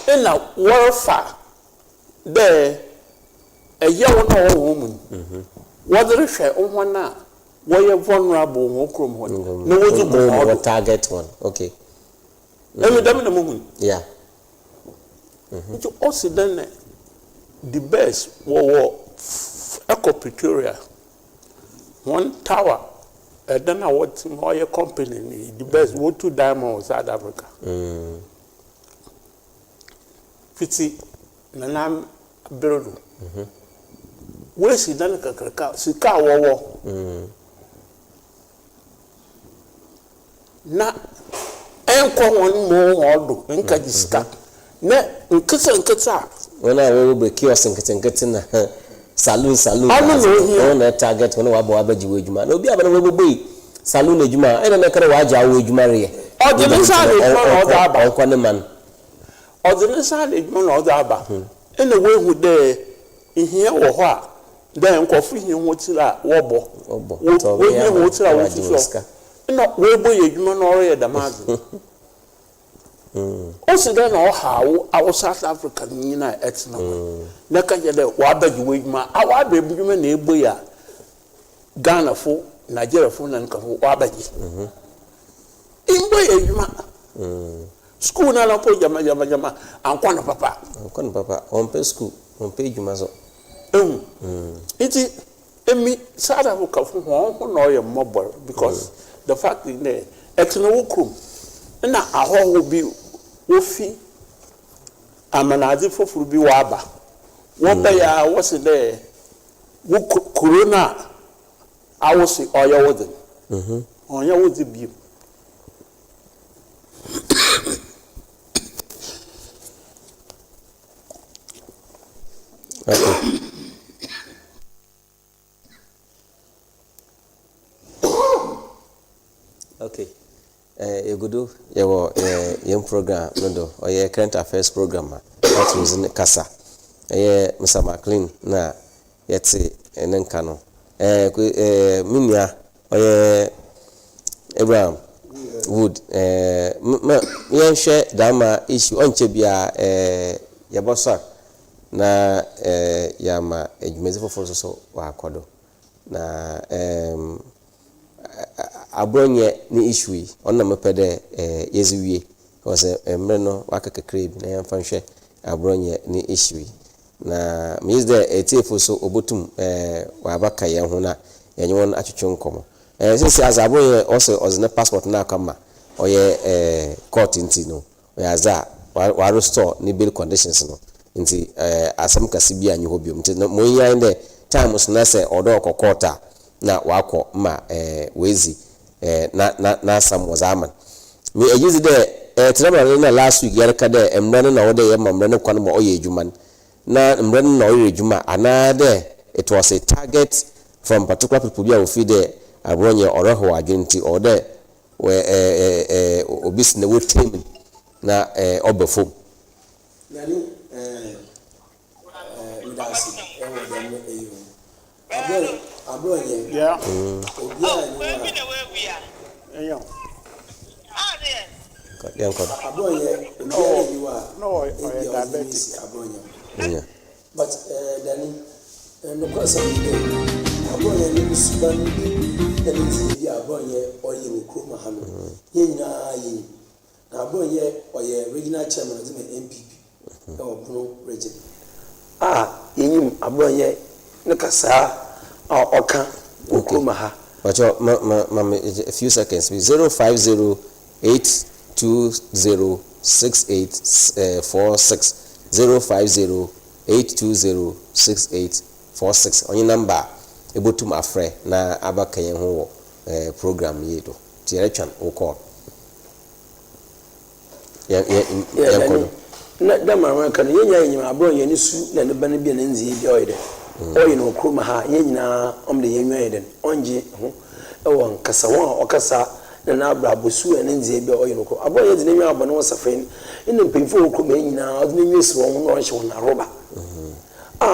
Ina warfa. The a yawo na woman. What the share on na. Why you vulnerable no chrome one? No was a target one. Okay. Let me damn the moment. Yeah. You also done the best war Eco Pretoria. One tower. I don't know what more your company the best what 2 diamonds South Africa. 50 Nanam Berodu. Where she done a sika war. Na enko won mo odo nka diska na nkesa when I will be kiosk nkete na saloon na target when wa bo abaji wejuma na obi abana we bobo saloon ejuma ena na kare wa aja wejuma re ordination ejuma na oda aba onko ne man ordination ejuma na oda aba ena we hu de ihie wo ho a den nkofo ihie ho tira wo bo wo ihie ho tira wo fuso no we boy adwuma no ore da mazu o se da no hawo awo South Africa ni na etna na ka je de wa ba ju adwuma a wa ba adwuma na ebo ya Ghana fo Nigeria fo na nka fo wa ba ji imbo adwuma school na la po jama ankwa na papa on pe school on pe adwuma so iti emi South Africa fo ho no ye mobile because the fact is there XENOPHOBIA na ahoho bi ofi amanazi fofuru bi waba wo be ya wo se there wo corona awosi oya wodin oya wodi bi Okay. Egudu yewo yem program no oye current affairs program that was in Kasa. Mr. MACLEAN na yete enenka no. Minia oye Abraham Wood yenhwe dama issue onche bia yebosa na yama ejumezi foforo so wa akodo na ABRONYE ni issue onna mepede yeziwie because emre no wakakakre bi na yamfanhwe ABRONYE ni issue na means there etefo so obotum wabaka ye ho na yenye won atwetwe nkomo since as ABRONYE also ozne passport na akama oye court nti no oyaza wa restore ni bail conditions no nti asam kasi bi anyi hobiom nti mo yan de times na se odo kokota na wako ma wezi na some was aman me use the travel na last week yarka de emre na wode ye mamre ne kwan mo oye adwuman na emre na oye adwuma anade it was a target from particular people bi a we feed abronye oroho agenti ode we obis na wotem na obefo nani udasi dem abronye Yeah. obi a ni Yeah. yankod abronye obi a ni No, diabetic. abronye yeah but dani no kwasa ni abronye ni suban ni ti abronye oye okroma ha no nyina yi na abronye oye regional chairman of the MPP e obono region yenyim abronye ne Kasa oka okroma ha but a few seconds 05082206846 05082206846 onye number ebotum afre na abakaye ho program yedo tiretwan o call ya na dama kan yenya yenyim abronye ne su na ne bana bia na nzie bia oyede oyi no okroma ha yenyina omde yenwa yeden onje ho ewon Kasa won okasa na abrabosu ene nzie bia oyi no ko abronye de nenwa abone wosafen ene mpemfo okroma yenyina ode nenwa si won no onhye won na roba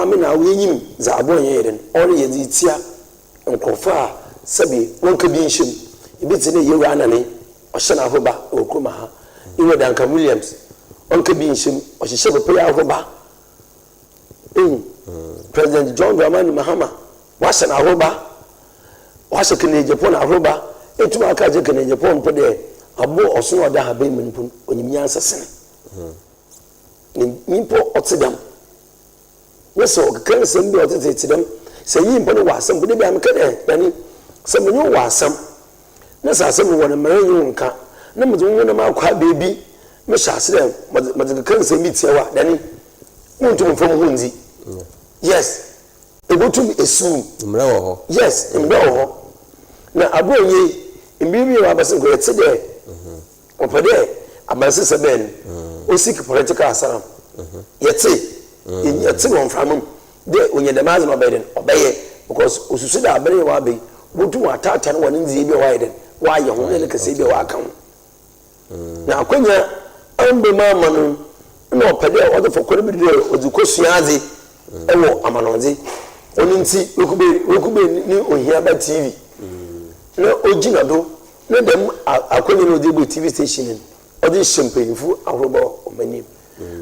me na wenyim za abronye yeden ore yedi tia nkrofa sabi wonka bi nhyem ebiti ne yewu anane ohye na roba okroma ha iwe Duncan Williams onka bi nhyem ohye be pe roba President John Dramani Mahama wahye na roba wahye kene Japan roba etuma aka je kene Japan po de abo oso oda ha be menpun onyimnya asasene ni po otidam weso kan sem bi otitidam se yi mpo ne wasam bude bi am kede dani se menyo wasam na sasem wona maranyu nka na mudu na makwa bebi me hyase dem mazi kan sem bi tiewa dani muntu mfom hunzi yes ebotum esu mra wo ho yes mra wo ho na abronye mbibi wa basin ko yete de opede abase seben o seek political asylum yete yete won from de onye de mazi no beden obeye because osusu da abere wa be botu wa tata no woni nzie bi wa yeden wa ye ho ne kase bi wa kan na akonya ambe mama no na opede o de fokore bi de odukosua ewo amanonze oninti wekube ni ohia ba TV na ojina do na dem akonye no de TV station odi champagne arobo omani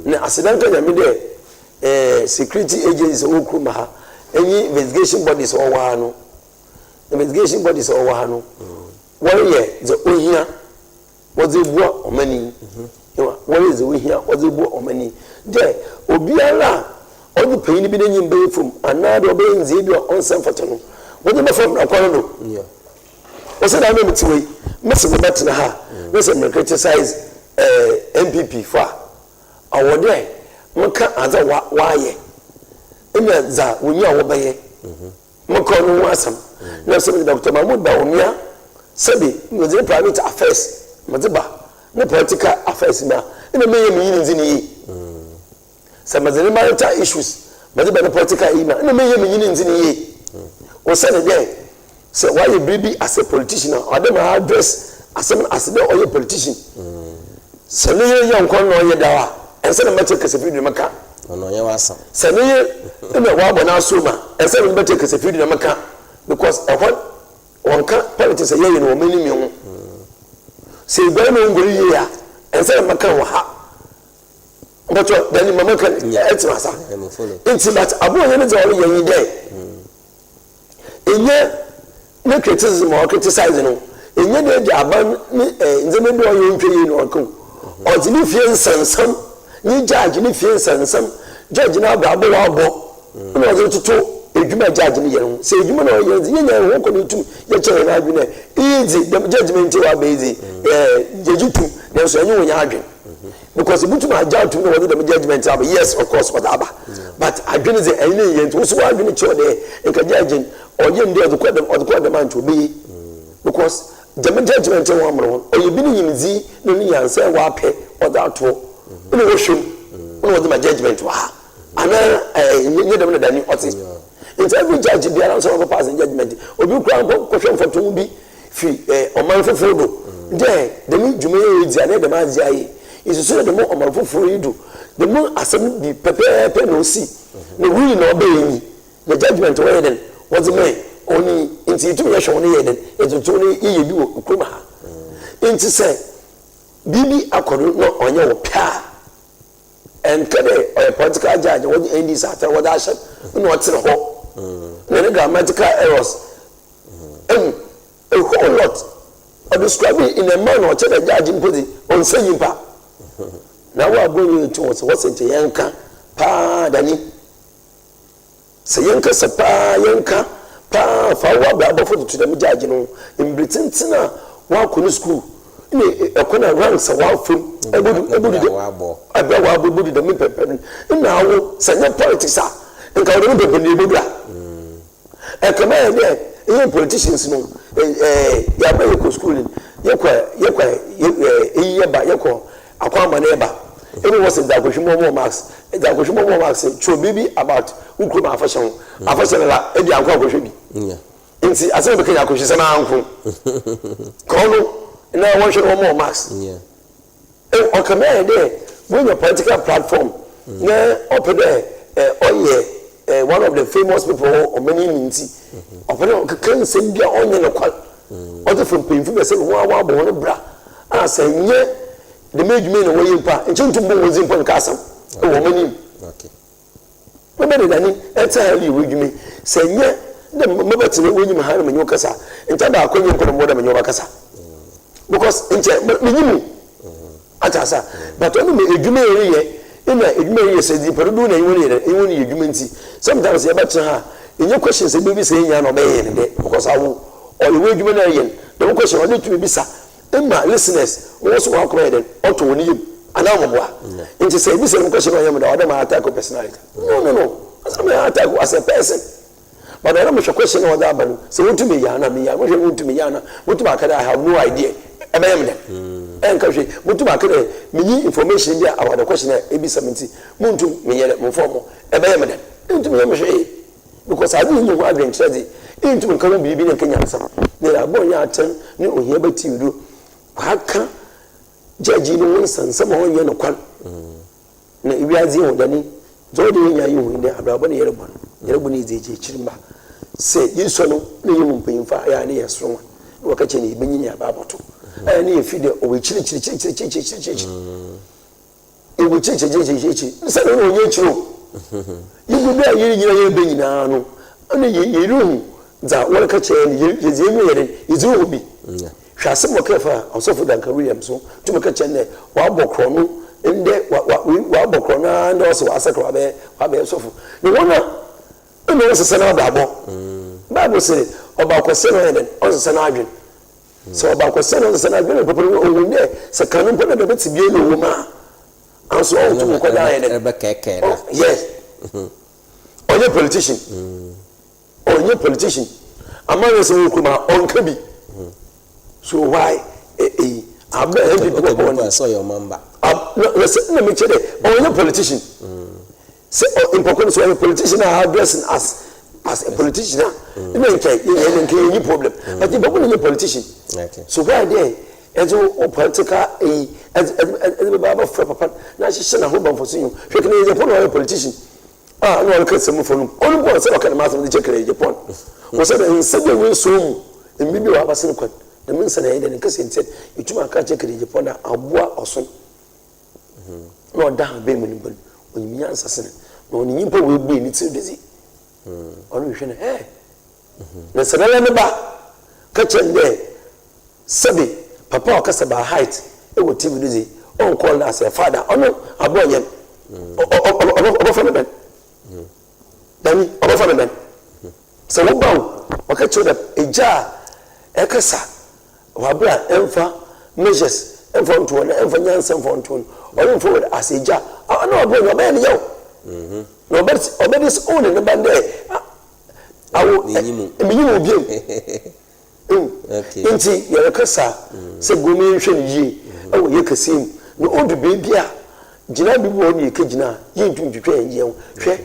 na accident ya me de security agencies okruma ha any investigation bodies owa no investigation bodies owa no warrior the ohia wodi bua omani warrior the ohia wodi bua omani de obiara all the pain be in bay from another obeying Zebio on San Fatano. What the from Aquano? Yeah. What's that? I know it's way. Must have met in her. Listen, criticize MPP for our day. Maka as a why. In that, when you are obeying Macron was some. Now, some Dr. Mahmoud Baumia Sabi was in private affairs, Maziba, no political affairs now. In the meanings in ye. Some of the marital issues, but the political email, and the meanings in ye. Or said again, so why you baby as a politician, or them address as a politician. So young corner dawa, and send a matter as a few Maka. No, you are some. Send in the Wabana Suma, and send a matter as a few Maka, because of what one politics a year or minimum. Say, Bernard, and send a Maka. But then mama can it's massa. It's that abronye is all you day. No criticism or criticizing no. In the aban in the middle of your training or come. Or the fiance and some ni judge ni fiance and some judge now abo. No was to a human judge ni yen. Say you know yen won ko to your chair na bi na easy the judgment wa be easy. Jejutu dem so anyu nya adwen. Because if you are judged to know what the judgment are, yes, of course, whatever. But I didn't say any yet. Who's one minute there and can judge or you dare to quote them or the court demand to be because the judgment or you been in Z, no need and say, well, pay or that for no ocean. What was my judgment? And then I need them than you. It's every judge be around some pass judgment. Obi kura question for to be free oman foforo there the me dwuma edi ane the man zai is so the more oman foforo you do the more asem be pepe no see no we no obey the judgment where then what's the man only into to ye show no then it to no ye bi okuma ha into say bibi akodo no onye wo pia and kede a political judge what the end is after what that no what ho the grammatical errors a whole lot of describing in a manner or the judge in putting on saying pa now we are going to what's it yanka pa dani say yanka sapa yanka pa fa wa ba for to the judge no in Britain tina wa kunu school ni e kona ranks wa from ebudu wa bo the me pepe na wo sanya politics a nka wo be pepe ni ebudu a kama e even politicians no ya ba yeko schooling yeko yeba yeko akwamba na eba any was that go more marks that go more marks cho bibi about ukuma afashion la e bi anko akwhwe bi nti ase be kenya akwhwe se na anko kono na won hwe more marks o kama e dey when your political platform na open there one of the famous people or many minti open can send bia onye no kwal other from painful be say wa bo bra and say nye the medwume no wey mpa nchuntu bo won zimpa nkasam o mani okay we be dani enta ali wedwume say nye the mabati no wonyim ha na manyo kasa enta da akonye nko mo da manyo bakasa because nche menyimu atasa but onu me edwume ye ina edwuma ye say di perudu na yiwoni edwuma nti sometimes ye betre ha enye questions e be say nya no be ye ne because awu or the edwuma na ye the question only to be bisa emma listeners wo so wa come den auto woni yim ana omoboa nti say be say question on yam da oda ma attack personality no as me attack as a person but I am sure question on that ban say won't me ya na me ya won't me ya na won't ma kada I have no idea ebe yam den enka hwe mutu akere menyi information dia about the question ebi 70 muntu menyere mfomo ebe yam den ntu me hwe because I didn't know what been trade ntu nka mo bibi na Kenya nsam na abonye aten ni ohia bati ndo aka judge ni won sansam onye no kwan na ibiazi ho dani zodi nya yi ho ndi abrabo na yerebon izeje chirimba se yiso no na yimu mpanyimfa ya na yeso wakache ni benyinya baboto ani efide o chiri ewu chichi nse na onye chiro yigu bia yiri nyina ye benyina no ani yiru za wakache ni yezemu yere yizu obi hwase mo kefa osofo danka William so tuma kache ne wa bokro no ende wa bokro na ndo so asakra wa be osofo ni wona eno sese na dabo Bible say oba kwese no eden o sese na adwen so ba kwese no sese na adwen popolo o wunde se kanu mpo na be tibie no woma anso o tu ko da eden ebe keke na yes onye politician amara so kuma on kabi so why abba heavy people so your member listen let me tell you onye politician say important so a politician are addressing us as a politician any problem but the people are politician okay so why there as a political as baba for papa na she na ho ban for so hwe kan ye pon a politician no can some for no only boy say okay ma some the check the pon we say in sabe we so mu in bibi wa basin kwan da min sana yede ne kase ntet ituma ka check the pon na aboa oso no da be mu ni ban onyi ansa sene no ni nyimpa we gbe ni ti dezi onu hwe ne na sanala ne ba ka chende sabe papa o kasa ba height e wo TV dezi on call as a father onu abonye obofa me ben dani obofa me ben so wo ba o ka choda eja e kasa wa bra emfa measures emfa onto na emfa nyansa emfa onto onu forward as eja ana abonye ba ne yo no but obedis own ne bande awo minyimu biem okay nti ye kasa se gomi hwe ne yi awo ye kasim no odu bebia gina bi wo ne ke gina ye ntundwetwe ye hwe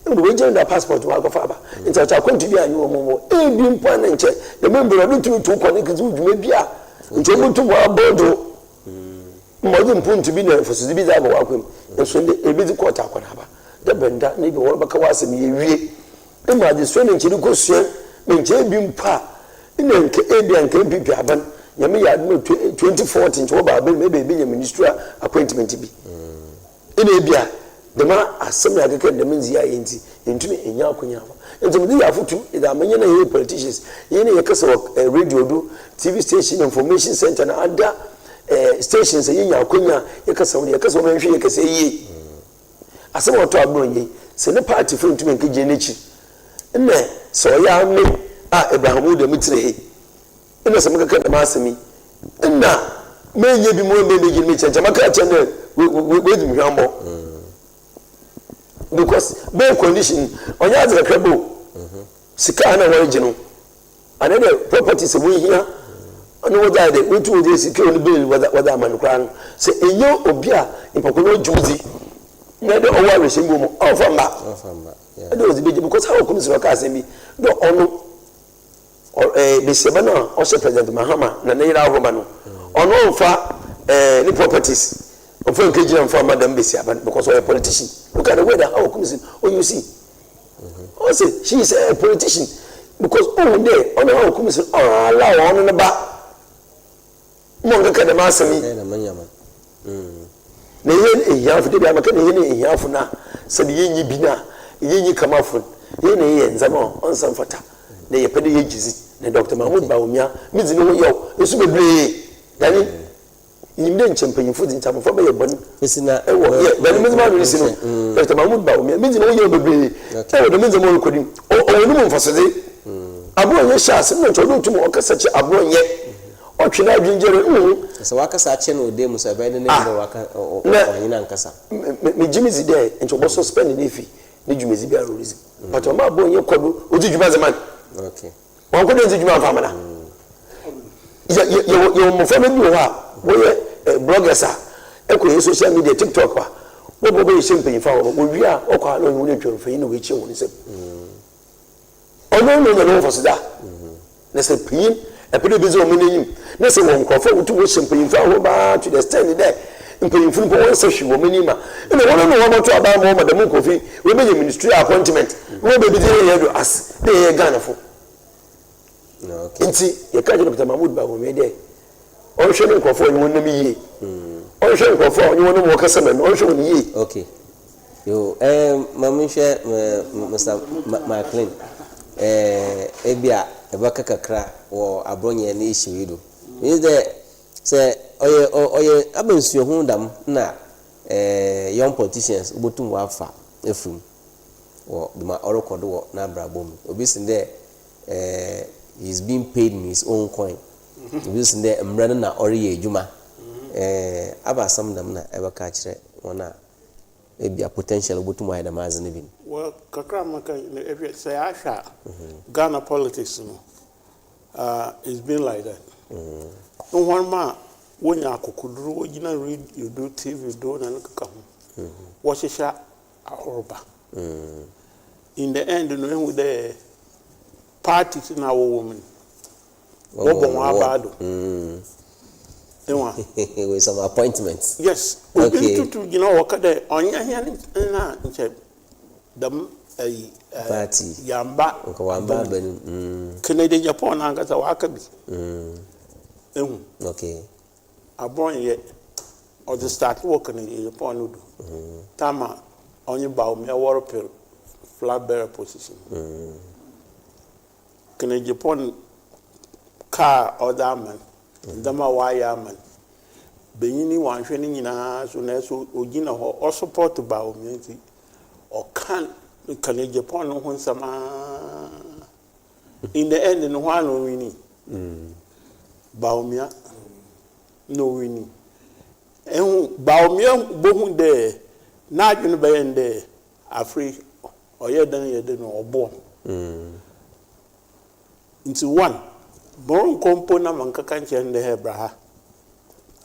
we change the passport wa go fa nti acha kwantu bi anyo mo e bi mpo na nche the member no tu connect to dwuma bia nti obutu mo abodo mo di mpuntu bi na fosuzi bi za ba wakwem enso e bi di court akwana ba da benda na bi wo baka wasem ye wie e ma di so na nchi ko sua me nche bi mpa ina nke e bi anke bi aban yame ya 2014 nchi wo ba be me be ya ministry appointment bi ina e bia the man asem ya keke the menzi ya enti entumi enya akonya ba enti me ya futu ida amenye na ye politicians ye na ye kasa radio do TV station information center na ada stations ye nya akonya ye kasa wo ye kasa wo menhwe ye kasa yi asem oto abronye se ne party fo entumi nkeje nechi nne so ya me Abraham de mitire ina se maka kada masemi ina menye bi mo me meji me chencha maka chende we di hwambo because be condition onya ze krebo sika na won gino another properties we here ono wada de we tu de sika on bill wada manukran se enyo obi a ipokono juzi na de owa re shembo mo ofamba yeah do zibeje because how come so ka asemi do ono bisebana o se president Mahama na ne ira ahoma no ono mfa ni properties of engagement for madam Besiaban because of a politician. Look at the way that how comes in. Oh, you see. Also, she is a politician because all day, on how comes in. Oh, allow on the back. Monga kada masami. Na yen ehia de bia maka na yen ehia fu na se de yen bina yen kama fu yen na yen zama on san fata na ye pede ye gizi na Dr. Mahmoud Bawumia mizi no yo esu bebre dani yimde nchempanyimfo di ntamfo be ye bon esina ewo ye bani mizi ma no sino Dr. Mahmoud Bawumia mizi no yo bebre ewo de mizi mo rekodi o no mo mfasode abronye shase no chodo tumo okasa che abronye otwe na dwinjere so wakasa ache no de musa be ne ndo waka oyina nkasa me jimizi de ncho bo suspend ne fi ne dwumezi bia release but o ma abronye kodo odi dwuma zaman okay won ko de odi dwuma famana yo mo fa me bi ho a wo ye bloggers a e social media TikTok wa wo bo be shimpe fa wo wi a o kwa no wo ne twon fa yi no we chi wo ne se ono no fo sida na se pin e pede be zo mo n'enyim na se won krofo wo tu wo shimpe fa ho ba to the stand there mpanyimfo ko won se hwe wo manima ina wono no wo moto aba mo madam kofi we be ministry appointment wo be bi dey here do as dey Ghana fo okay nti ye ka je Dr. Mahmoud Bawumia dey on hwe ne krofo yi won na mi yi on hwe krofo yi won mo kasa me on hwe ni yi okay yo mami hwe Mr. MACLEAN ebia ebaka kakra wo abronye na ishiwido is there say oye abansuo hu dam na young politicians obotum wafa efum wo duma orokodo wo na brabom obi sinde he's being paid in his own coin obi sinde mrana na oriye ejuma aba sam dam na ebaka kire wona ebia potential obotum wa dam azene bin well kakra maka every say asha Ghana politics no it's been like that no one man wonya akokuduru ogina read you do TV do na nkaka ho woshisha ahoroba in the end no with the parties na woman wobon abado ewa with some appointments yes okay to you know wakade onya hia na nche dam party yamba ko wamba banu Canadian Japan angasa wakabi okay abronye or the start working in Japan do tama onye Bawumia warpel flag bearer position Canadian Japan car or that man dama wire man benyini wanhwe ni nyina so na so ogina ho or support Bawumia nti or can Canadian Japan no nsama in the end no one no wini Bawumia no winning. Bawumia bohun de na adwene be ende afri oyeden no obo into one born kompo na mankaka nche nde hebraha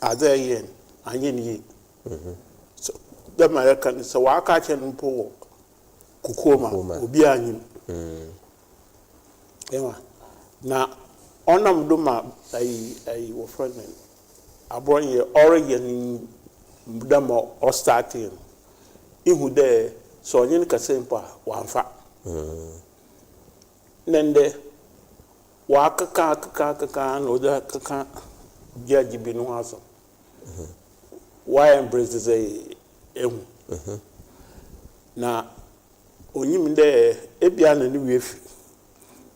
ada yen anye ni so the American so waka chen po kukoma obi anyim ewa na onam do ma ai wo friend abronye Oregon dama o starting ihu de so onye ka sempa wanfa nende wa kaka no da kaka jaji binu aso why embrace say ehu na onyim de ebia na ni wefi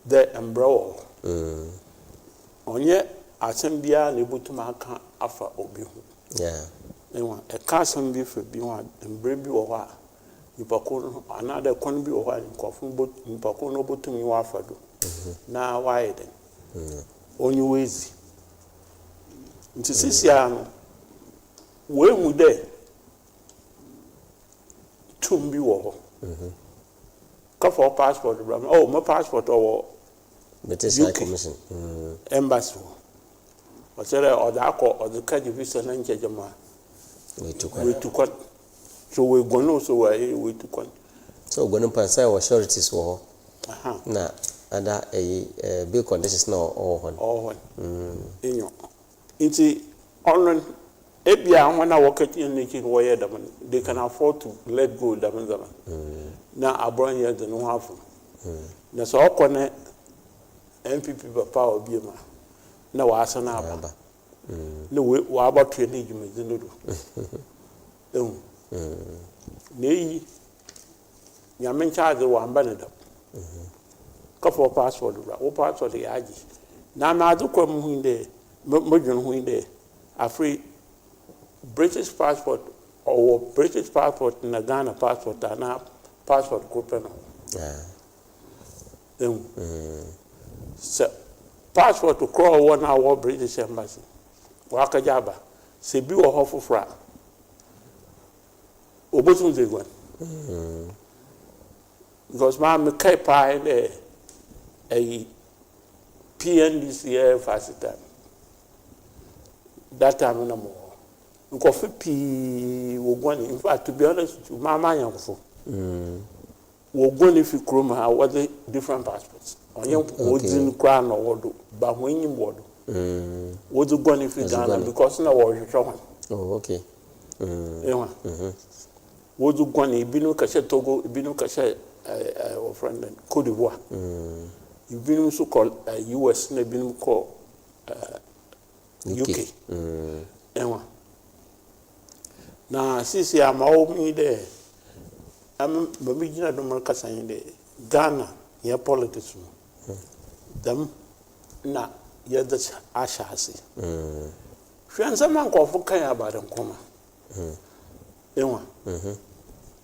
de embro onye asembia na ebutuma aka afa obi hu ewa e kasam bi fe bi wa embre bi wo ha nipako another kon bi wo ha nipako no botumi wa afa do na why then onye wezi nti sisi ano we hu de tumbi wo ho ka for passport bram oh my passport or British High Commission embassy o tere o da ko o de ka visa na nche jama we to kon so we go no so we to kon so go no pass our sureties wo na ada big conditions na all enyo nti on ebia wana wakati niki wo ye da they can afford to let go da manzama na abronye de no hafu na so okone MPP papa obiema na wa asana aba na we wa abatwe na ejumezi no do nei nyame charge wa amba ne da ka for passport bra wo passport ya aji na ma adu kwa mu hinde modwon hu hinde afri British passport or British passport na Ghana passport na passport ko peno so passport to crawl one hour British embassy waka jaba se bi wo ho fofra obotum ze gwan because ma kai pa a PNDC facility that time no more nko fi wo gwan in fact to be honest mama yanfo wo gwan fi kroma ha what the different passports onye wodin kwa no wodo ba hwenyim wodo wodu gwan fi Ghana because na wo hwehwe ho oh okay wodu gwan ibinu ka she Togo ibinu ka she our friend Cote d'Ivoire ibinu so call US na ibinu call UK na sisi amawo mi de am babi jina do man kasan de Ghana ya politics dam na ya da ashasi fian zaman ko fu kan ya badan kuma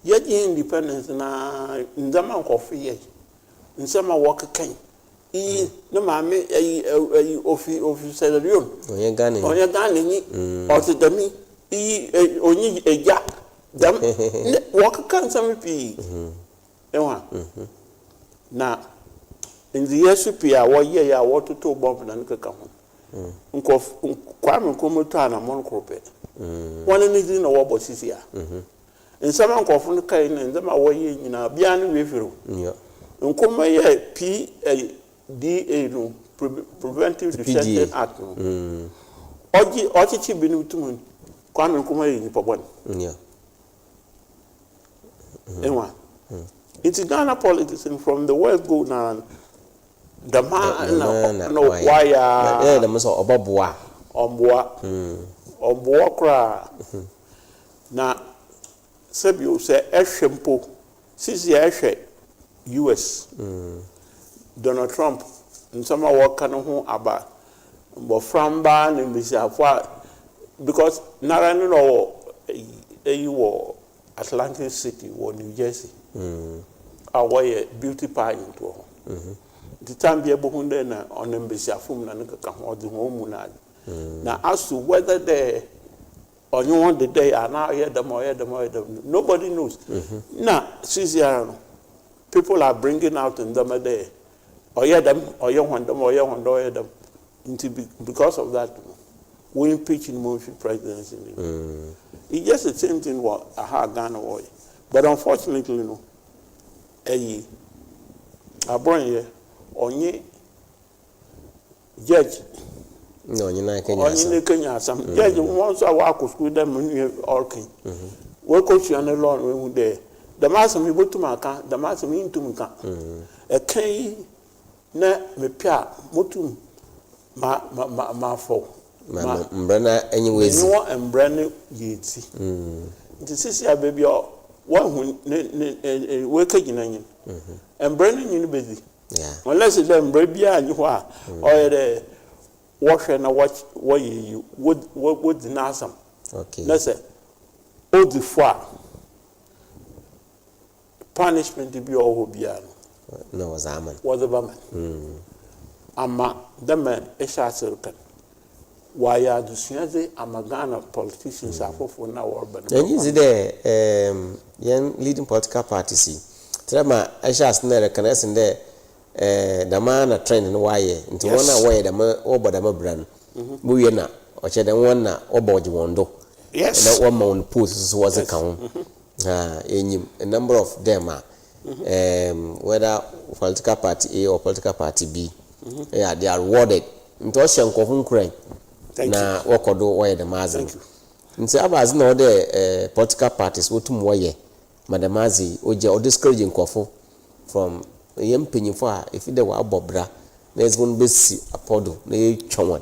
ya ji independence na zaman ko fu ye nsama work kan no maame ofi salarion onye Ghana ni otidami onyi eja dam work kan some pi na in the yesupi a wo ye ya wo toto bomb na nkeka ho nko kwame komoto ana mon krope wona ni di na wo bosisi a nsama nkofo no kai na ndama wo ye nyina bia ne wefiro nkoma ye PDA no preventive detention act no oji binu tumun kwame nkoma ye ni pobon it's Ghana politics and from the world go now the man no why the muso oboboa omboa kra na sebio se ehwempo sisi ehwe US Donald Trump nsama waka no ho aba mbo framba na mbisiafo because nara no wo Atlantic City or New Jersey away beauty pie into the time be able to na on embassy afum na nka ho de ho mu na as to whether they on you want the day and now hear them nobody knows now CCR people are bringing out in them a day or hear them or you want them into because of that we impeaching motion presidency it's just the same thing what Ghana was but unfortunately ABRONYE onye judge no nyina Kenya onye Kenya sam judge won so wa ko school dem nu orkin we ko twa ne law we hu de the master me botum aka the master me intum ka kan na me pia motum ma fo mbrana enyi wezi no mbrana yeti nti sisi ababi o wa hu ne we ka gina nyin mbrana nyin bezi unless the mbra bia anyi ho a oyere wo hwe na wo yi wo dinasam okay na say odifo punishment bi o ho bia no was aman was a baman ama the man esha circle why are the siaze amagana politicians afofo na worban and is there young leading political parties trema esha snere kanesen there the man a trend no why into one way the man oboda mabran bu ye na o che den one na oboji wondo yes that one man post was a count a number of them are whether political party A or political party B yeah they are rewarded into shanko crane na wakodo why the mazin nti abazi na the political parties wotum why madamazi oje o discourage nkofo from yempanyifo a if they were abobra na ezbon besi apodo na yetwon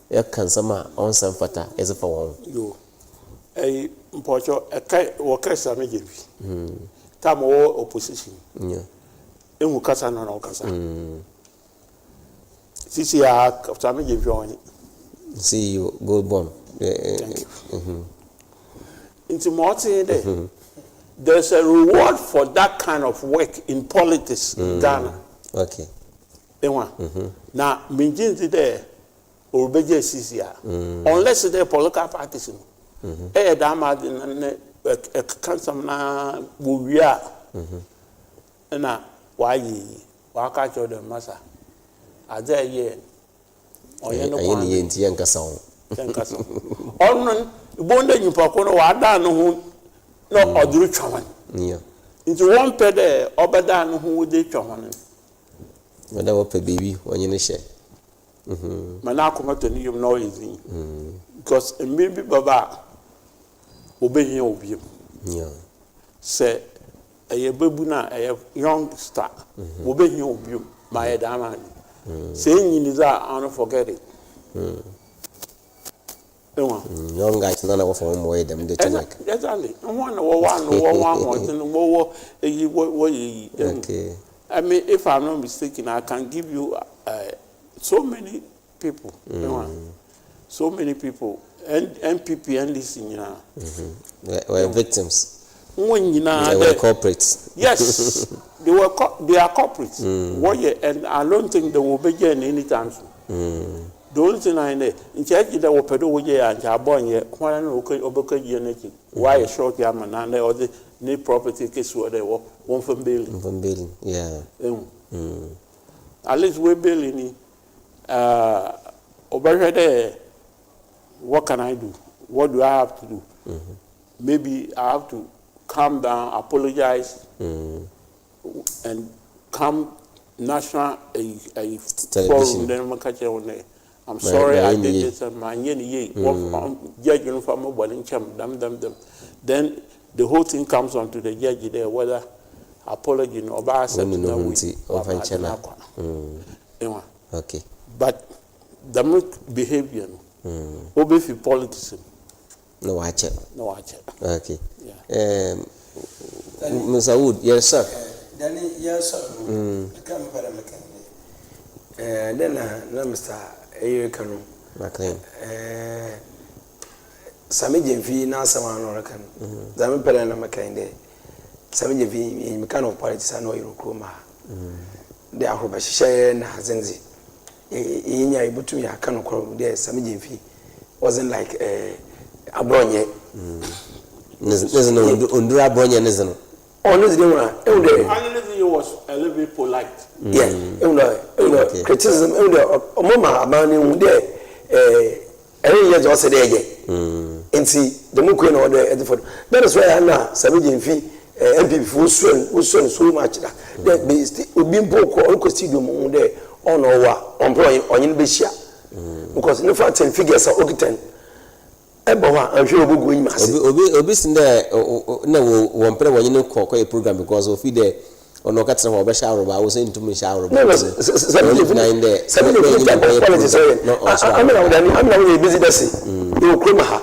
ya kansama on sanfata ezefa won yo mpocho ekai wo kasa mejebi tamo wo opposition yeah enwu kasa na kasa sisi ya kasa mejebi on C.E.O. GOV'T thank you into morting there there's a reward for that kind of work in politics in Ghana. Okay. Now, minjinti there, obeje sisia. Unless they're political parties. Dama kansam na buwia. Na waka cho de masa. Aje ye. Oye no kwa. Ye nti yankasa on. Yankasa. Onnon bonde nyipa ko no wada no ho no oduru twaman yeah into one per there obeda no ho de twaman wada wo pe baby onye ne hye mana akoma to ni yum no easy because maybe baba obehia obiem yeah say eye babu na eye young star obehia obiem my dama say nyini za I don't forget it young guys nana wo from boy them dey check exactly one more thing wo okay I mean if I'm not mistaken I can give you so many people so many people and MPP and this were victims when you know they were corporates yes they are corporates and I don't think they will be any time soon the only thing I know, in church that will pedo with you and ABRONYE, one okay, you why a short yaman and or the new property case where they were one from building. From building, yeah. At least we're building over there. What can I do? What do I have to do? Maybe I have to calm down, apologize, and come national a forum. Then I'm sorry I did this and my judge them. Then the whole thing comes on to the judge there whether apology or okay. But the behavior obey politics. No watch it. Okay. Yeah. Mr. Wood, yes sir. Danny, yes sir. Come then Mr. Kanu MACLEAN Sami Jemfi na sama no rekan zami pere na MACLEAN de Sami Jemfi in kind of politics and oil kroma de ahoba hye na hazenzi yinya ibutu ya kanu kro de Sami Jemfi wasn't like ABRONYE There's no undura ABRONYE nezeno no the one Finally, was a little bit polite. Yeah, criticism. Mama, abandon there. Every year, just a day. And see the Mukwin order at the foot. That is why I'm not Sami Jemfi MP for so much that obi mpo ko studio mu de ono wa employee onye be hia because no for 10 figures are okitan ebo wa ahwe obugu nyima se obi sinde na wo mpere wonye ne ko a program because of the ono ka tsena ho ba sha roba wo se ntumi sha roba no I'm busy this you come ha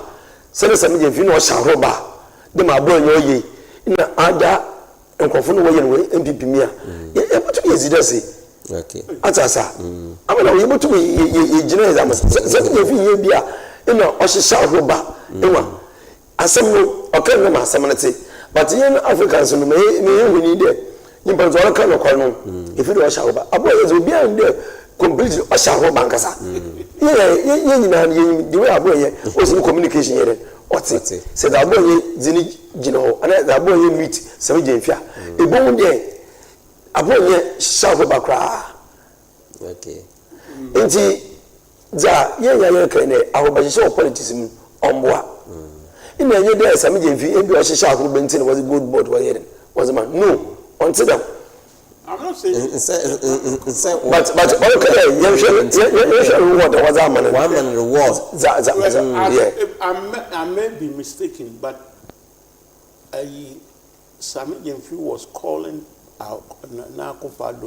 se se me je fi no sha roba de ma bo nyo yi na ada nkofo no wo ye no MPP mi a e botu ye zidase okay atasa amana wo ye botu ye gina exam se me fi ye bia ina o sha roba enwa asem no okay no ma asem na te but yen Africans no me huni de nimpa zo aka no kwa no if you sha roba abo ye zo bia de completely o sha roba nkasa ye nyina ye the way abo ye o si communication ye oti se da abo ye zini gina ho ana da abo ye meet se me jemfia ebo de abo ye sha roba kra okay nti za ye kan ne ahoba she politics mu omboa ina ye de se me jemfi ebi o sha roba nti ne was good board was man no until them I'm not saying but okay you what was that man one man reward I may be mistaken, but Sami Jemfi was calling out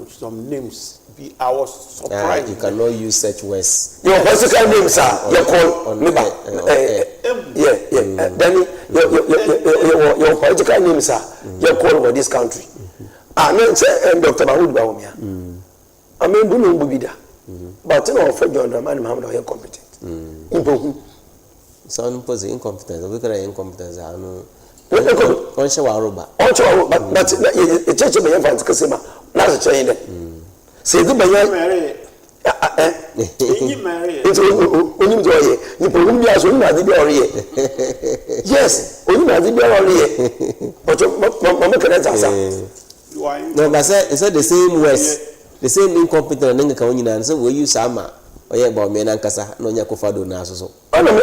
some names. I was surprised. You cannot use such words. Your political names are you call then your political names are you call for this country. No say Dr. Dawoode Bawumia. I mean do no bida. But no for John Dramani Muhammad are incompetent. Some pose incompetence. We call incompetence. I know. On show roba. On show but the church be fan kasema. Na se chen de. Say do be it's onim do ye. Ni problem bi aso ni na bi ore ye. Yes, onim na bi ore ye. But mama can answer. No, but it's the same words, the same incompetent and then so we use Sama or yeah, about men and Kasa, no Yakofado Naso. I'm not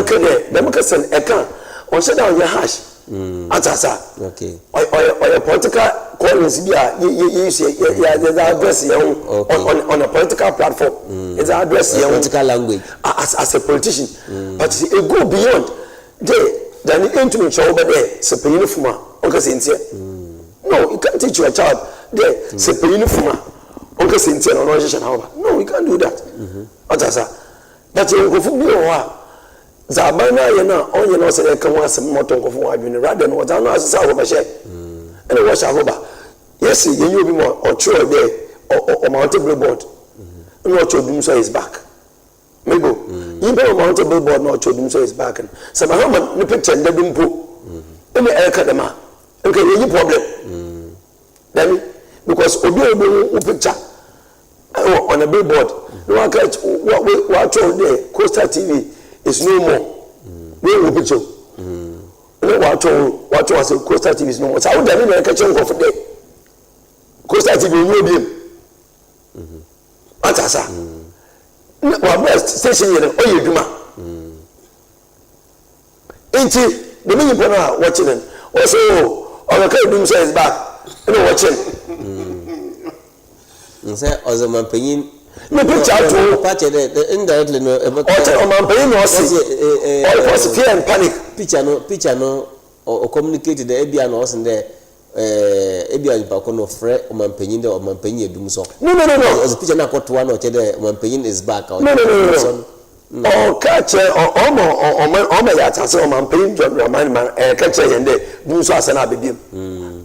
there. The Mukasan Eka or set down your hash. Atasa. Okay. Or a political callings, you say, there's address on a political platform. It's address political language as a politician. But it go beyond then the intimate show over there, super uniform, okay, sincere. No, you can't teach your child there, say uniform, okay, sincere, or organization, however. No, you can't do that. That's a good for Zabana, you know, on your nose, I can want some more talk of what you rather than what I know as a sour share. And it was a yes, you will be more or true there or mounted billboard. And what your doom say is back. Maybe you know, mounted billboard, not your doom say is back. And some Haman, the picture, and the dimple. Let me academa. Okay, any problem? Then, because Obi picture on a billboard, no one catch what there, Costa TV is no more. We will picture. No what was Costa TV is no more. So I would have catch on for day. Costa TV will be. Atasa. Our best station here, oh, you do ma. Ain't the many people are watching them. Also, on the doom says back. You know watching. Say, as a man paying. No picture to patch indirectly. No, or man paying no see. Or was fear and panic. Picture no or communicate the ABN or in there. ABN Pacono Fred or man paying or man paying doom so. No. As a picture not got one or man paying is back. No. Or catch or my yatas or man paying John Raman catch and do so as an abidim.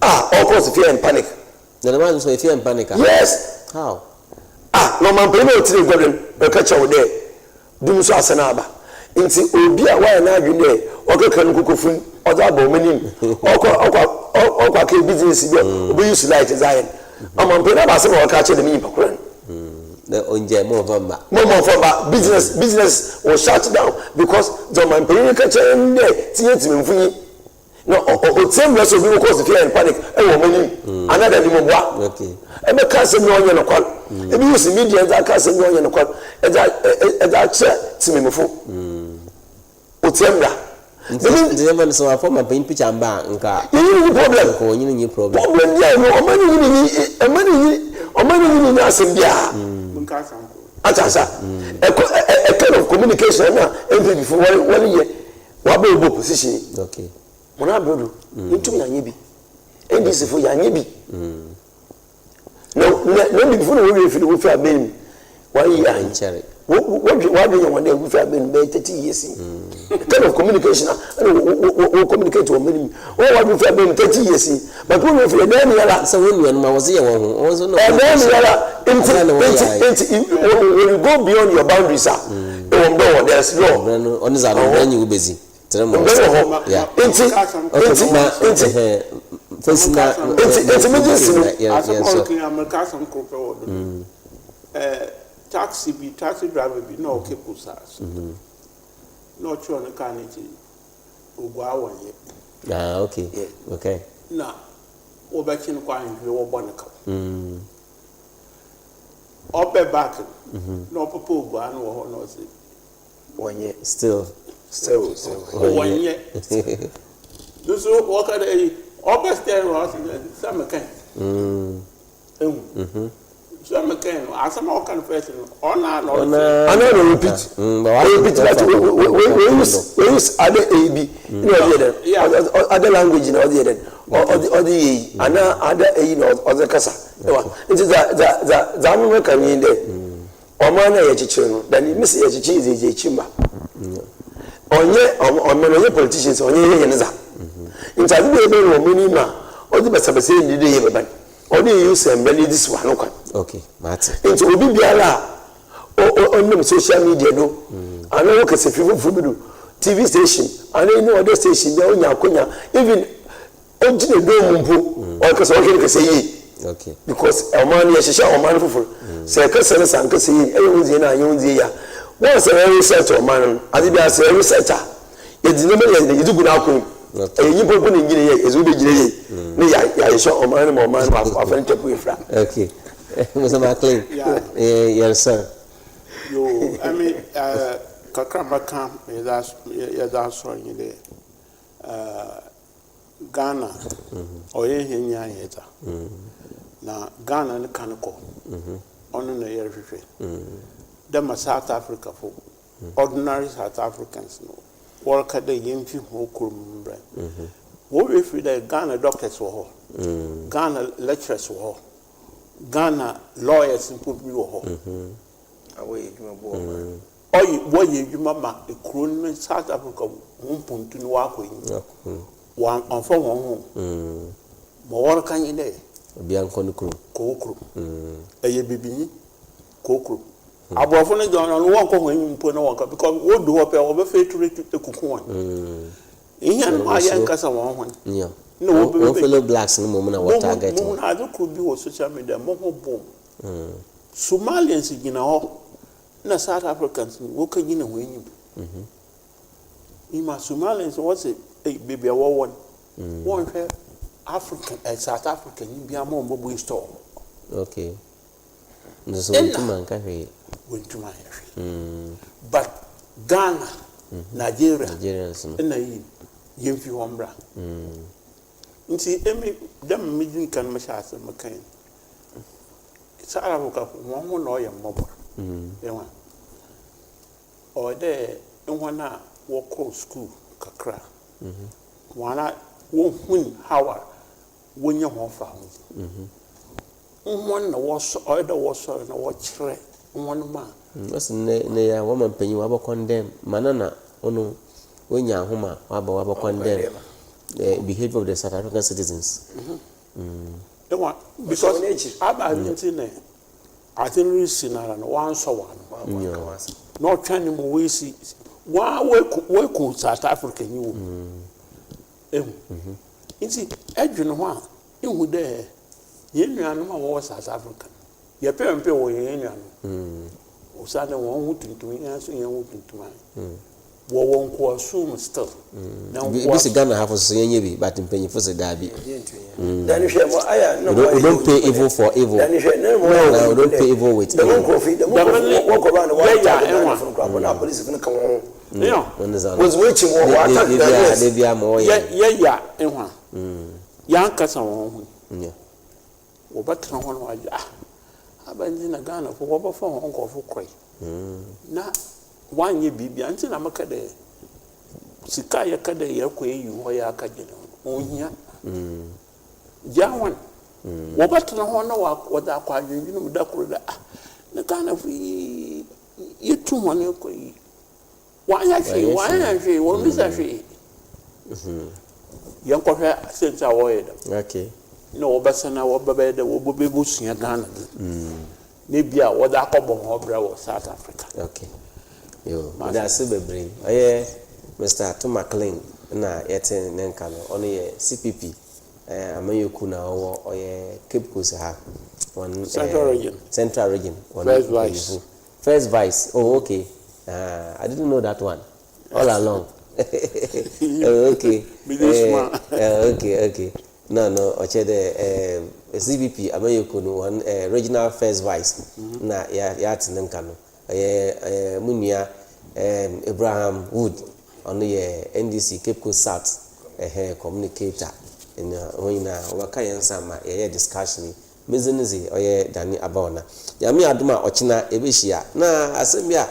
Of course, fear and panic. The man who fear and panic. Yes. How? No man paying no to the catch out there. Do so as an abba. Into Obia, why now you there? Or can cook food or that bombing or business we use light design. I'm on paying about some catching the mean. The onje more for business was shut down because the man paying catcher in there to no or same rest of people cause fear and panic another okay and the cancer no on your call if you use media that cancer no on your call that to me fo otemra The never saw a former paint pitch and bar and car. You problem. Or you problem. Problem, yeah, no money in us in Atasa, a kind of communication every before 1 year. What be position? Okay. When I build into Yanibi, and this is for Yanibi. No, before we feel we have been 1 year in cherry. What do you want to have been 30 years? Kind of communication, we communicate to a minimum. What we have been 30 years, but when we feel then, so when I was here, also no, and then when you go beyond your boundaries, there's law. On his own, you busy. Yeah, taxi driver be no okay pusas. No sure on the carnage. Ugwa 1 year. Ah, okay. Okay. Now, Obakin Quine, you were 1 cup. Up back. No papa, no, 1 year. Still. 1 year. This walk at a upper stair was in summer camp. Some can, as some all confessing, or not, I know repeat. I repeat that we use other AB, other language in other E, and other A, or the Kasa. It is the American in there. Or man, children, then you miss a cheese is a chimba. On many politicians, on ye and that. In Tanzania, minima, or the best of the same day, only use and belly this one. Okay, Martin. Into Bibiala or social media. No, I know what is a TV station. I know other station. They only even original dome or because I can say okay. Because a man is a man for say Kasa and Kasa, everyone's in a young year. Once a researcher man, I did as a researcher. It's never you do good outcome. You put in Guinea is really I saw a man or man of a okay. Mr. MACLEAN. Yes, sir. You, I mean, Kakrabaka, that's showing there. Ghana, or Yeta. Now, Ghana and Kanako, on the air. Them are South Africa for ordinary South Africans. Work at the Yimfi Hokum. What if the Ghana doctors were Ghana lecturers were Ghana lawyers in put you away. What you mamma, a croon South Africa won't put to work with one on for 1 home. More can you day? Bianco Cockro, a baby cockro. Abrophone John on 1 when you put no work because what do up over faith to the cocoon. In my young Kasa 1. Yeah. No, fellow blacks in the moment of what I get. I don't could be on social media, more boom. Somalians in all, no South Africans, walking in a wing. In my Somalians, what's it? A baby, a one. One fair African, a South African, you be a more mobile store. Okay. There's a man carry. Went to my but Ghana, Nigeria, and I Yimfi Wambra. See, them meeting can machas and McCain. It's Arabica, one lawyer mobile. Or there, and one walk school, Kakra. One win Howard, when you want found. One was either was on a watch red, one man. What's near a woman paying you about condemn Manana, ono, when you're home, about condemn. The behavior of the South African citizens. Because I think we see and one so one. Not trying to we see one work South African you. You see, Edwin one, you would there. You was South African. Your parent pay or you. Osana won't to me, answer you won't to mine. Won't assume still. Now, this is Ghana have a saying, but in paying for the derby. Then if you don't pay evil for evil. No, don't pay evil with evil. Walk around the world from police. Yeah. Was which one? They be a more. Yeah, and one. Young Kasa won. Yeah. But no one was. I've been in a gun of what for Uncle for Cray. Now, 1 year be until I'm a cade. Sikaya Kade, Yakwe, you were a caddy. Oh, yeah. Young one. What no one know what I call you know, the kind of you 2 money. Why actually? What is actually? Young Coffee since I word. Okay. No, but now what baby the will be bushing a gun. Maybe I was a couple of bravo South Africa. Okay. Yo, that's a brain. Oh, Mr. Tom MACLEAN, na yet in Nenkano, only a CPP. Amayukuna or Cape Coast, one Central region. First vice. Oh, okay. I didn't know that one all along. Okay. Okay. No. Ochede CVP Amayukunu one regional first vice. Na ya Tinenkano. Munia Abraham Wood on the NDC Cape Coast South Communicator. When Wakayan Sama discussion. Mizenizi oye dani ABAWANA. Yami aduma ochina ebeshia. Na asembia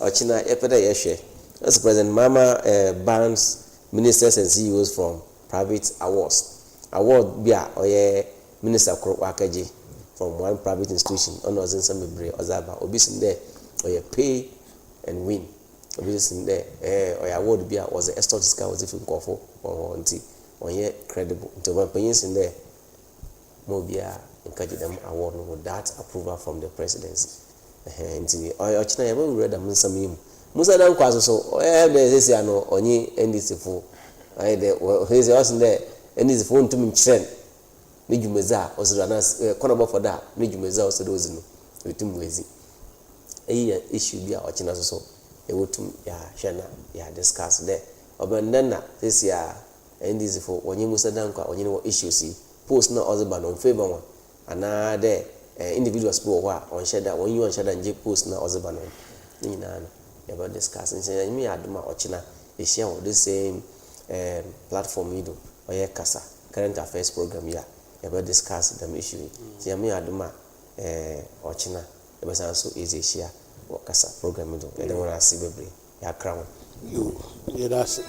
ochina epeda yehwe. That's President Mama bans ministers and CEOs from private awards. Award bia oye minister Wakaji from one private institution. Ono zinsambe bre ozaba obisin there oye pay and win. Obisin there oye award bia was the estate scar was if KOMFO or nti onye credible. Nti one penyin there mobia encourage them award with that approval from the presidency. Nti ochina yeba we read am nsam Musa dan kwaso so the this year no onye NDC fo the his was there NDC fo ntum nkyerem ne dwumeza osoro na konobo for da ne dwumeza osoro ozinu etum wezi issue bia ochina so ewotum ya hwena ya discuss there obendana this year NDC fo onye Musa dan kwa onye no issues post na ozeba no favor one another individuals people on share when you on share and post na ozeba no nyina about discussing say me aduma ochina e share on the same platform you do or Kasa current affairs program ya about discuss them issue say me aduma ochina e be so easy share or Kasa program you do e dey want to see bebre ya crown you that's